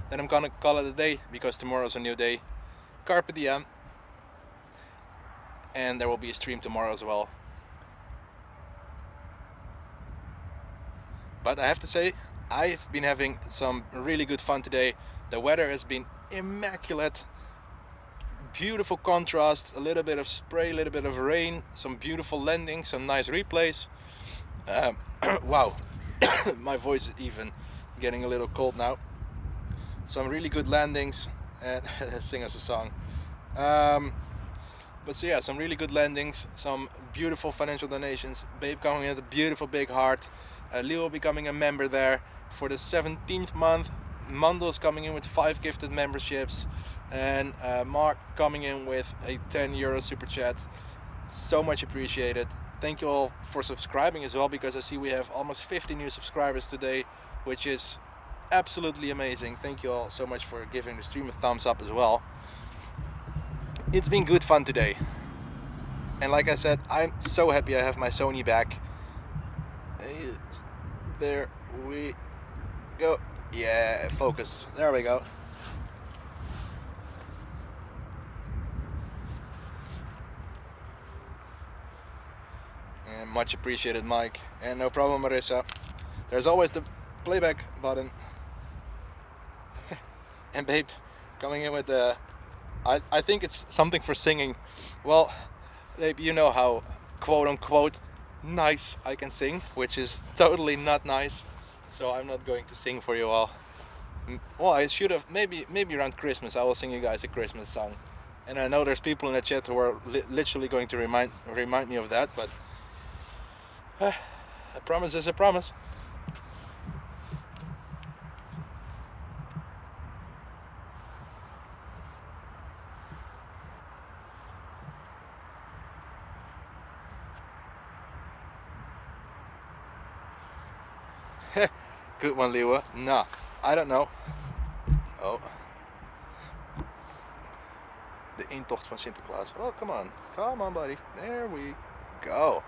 then I'm gonna call it a day because tomorrow's a new day. Carpe diem. And there will be a stream tomorrow as well. But I have to say, I've been having some really good fun today. The weather has been immaculate. Beautiful contrast, a little bit of spray, a little bit of rain, some beautiful landings, some nice replays. Wow, my voice is even getting a little cold now. Some really good landings, and sing us a song. But so yeah, some really good landings, some beautiful financial donations. Babe coming in with a beautiful big heart. Leo will be becoming a member there for the 17th month. Mandel's coming in with 5 gifted memberships, and Mark coming in with a €10 super chat. So much appreciated. Thank you all for subscribing as well, because I see we have almost 50 new subscribers today, which is absolutely amazing. Thank you all so much for giving the stream a thumbs up as well. It's been good fun today, and like I said, I'm so happy I have my Sony back. There we go. Yeah, focus. There we go. And much appreciated, Mike. And no problem, Marissa. There's always the playback button. And babe, coming in with the... I think it's something for singing. Well, babe, you know how quote-unquote nice I can sing, which is totally not nice. So I'm not going to sing for you all. Well, I should have, maybe around Christmas I will sing you guys a Christmas song. And I know there's people in the chat who are literally going to remind me of that, but a promise is a promise. Good one, Leeuwen. Nah, I don't know. Oh. De intocht van Sinterklaas. Oh, come on, buddy. There we go.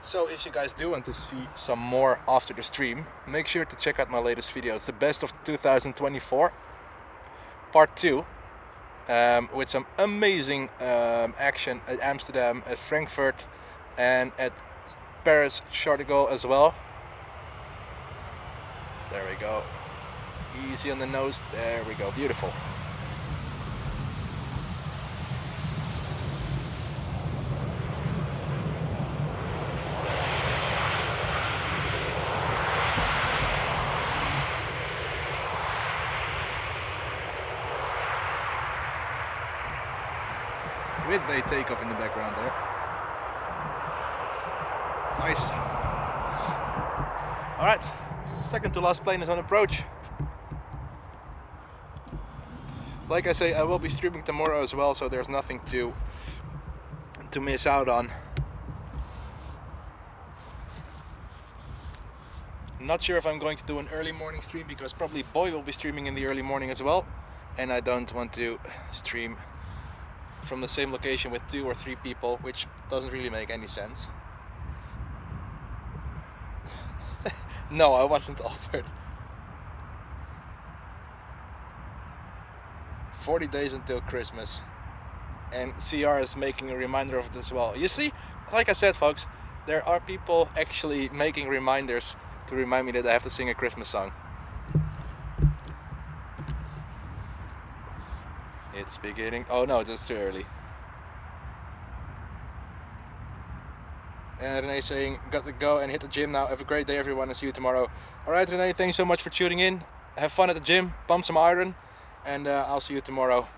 So if you guys do want to see some more after the stream, make sure to check out my latest video. It's the best of 2024, part 2, with some amazing action at Amsterdam, at Frankfurt, and at Paris Charles de Gaulle as well. There we go. Easy on the nose. There we go. Beautiful. With a takeoff in the background there. Nice. Alright, second to last plane is on approach. Like I say, I will be streaming tomorrow as well, so there's nothing to miss out on. Not sure if I'm going to do an early morning stream, because probably Boy will be streaming in the early morning as well, and I don't want to stream from the same location with 2 or 3 people, which doesn't really make any sense. No, I wasn't offered. 40 days until Christmas, and CR is making a reminder of it as well. You see, like I said, folks, there are people actually making reminders to remind me that I have to sing a Christmas song. It's beginning. Oh no, that's too early. And Renee saying, got to go and hit the gym now. Have a great day, everyone, and see you tomorrow. Alright, Renee, thanks so much for tuning in. Have fun at the gym, pump some iron, and I'll see you tomorrow.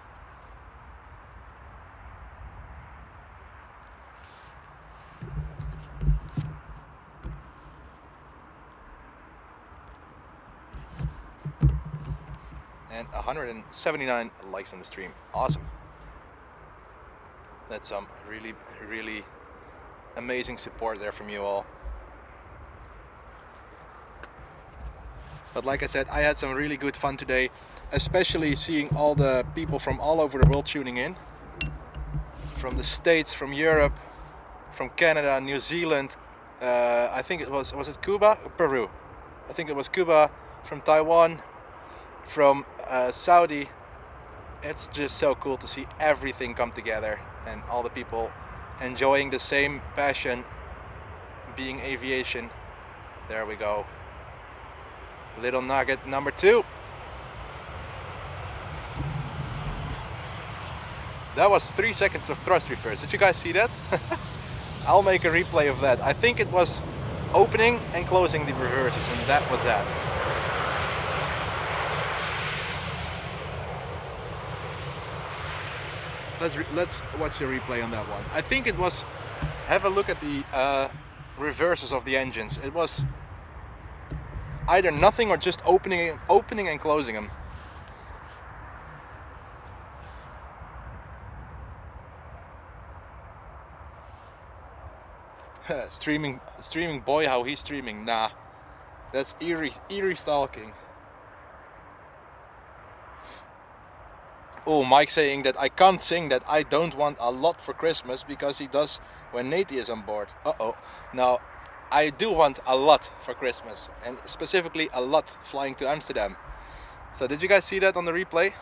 And 179 likes on the stream. Awesome. That's some really amazing support there from you all. But like I said, I had some really good fun today, especially seeing all the people from all over the world tuning in. From the States, from Europe, from Canada, New Zealand, I think it was it Cuba? Peru. I think it was Cuba, from Taiwan, from Saudi. It's just so cool to see everything come together and all the people enjoying the same passion, being aviation. There we go. Little nugget number 2. That was 3 seconds of thrust reverse. Did you guys see that? I'll make a replay of that. I think it was opening and closing the reverses, and that was that. Let's watch the replay on that one. I think it was, have a look at the reverses of the engines. It was either nothing or just opening and closing them. streaming Boy, how he's streaming. Nah, that's eerie stalking. Oh, Mike saying that I can't sing that I don't want a lot for Christmas, because he does when Nate is on board. Uh-oh. Now, I do want a lot for Christmas, and specifically a lot flying to Amsterdam. So did you guys see that on the replay?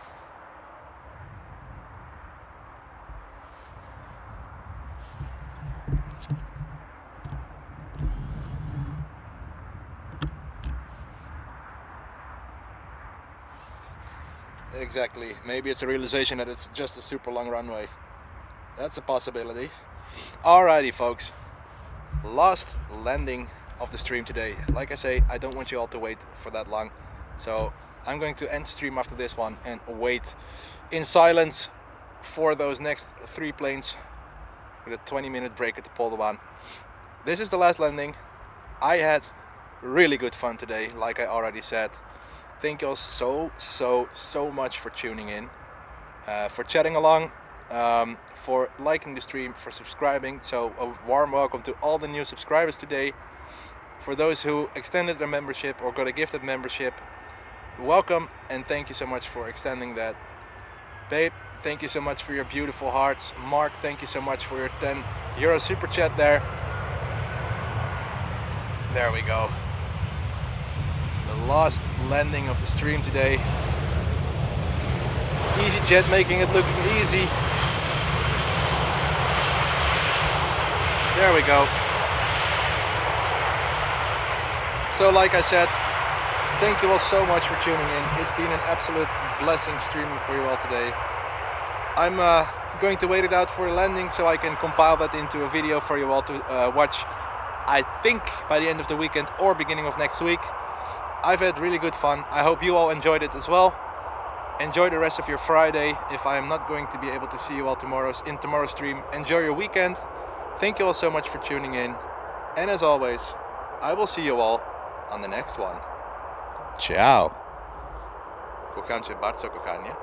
Exactly. Maybe it's a realization that it's just a super long runway. That's a possibility. Alrighty, folks. Last landing of the stream today. Like I say, I don't want you all to wait for that long. So I'm going to end the stream after this one and wait in silence for those next 3 planes with a 20-minute break at the Polderbaan. This is the last landing. I had really good fun today, like I already said. Thank you all so much for tuning in, for chatting along, for liking the stream, for subscribing. So a warm welcome to all the new subscribers today. For those who extended their membership or got a gifted membership, welcome and thank you so much for extending that. Babe, thank you so much for your beautiful hearts. Mark, thank you so much for your €10 super chat there. There we go. The last landing of the stream today. EasyJet making it looking easy. There we go. So like I said, thank you all so much for tuning in. It's been an absolute blessing streaming for you all today. I'm going to wait it out for the landing so I can compile that into a video for you all to watch, I think by the end of the weekend or beginning of next week. I've had really good fun. I hope you all enjoyed it as well. Enjoy the rest of your Friday. If I am not going to be able to see you all in tomorrow's stream, enjoy your weekend. Thank you all so much for tuning in. And as always, I will see you all on the next one. Ciao. Kocham cię bardzo, kochanie.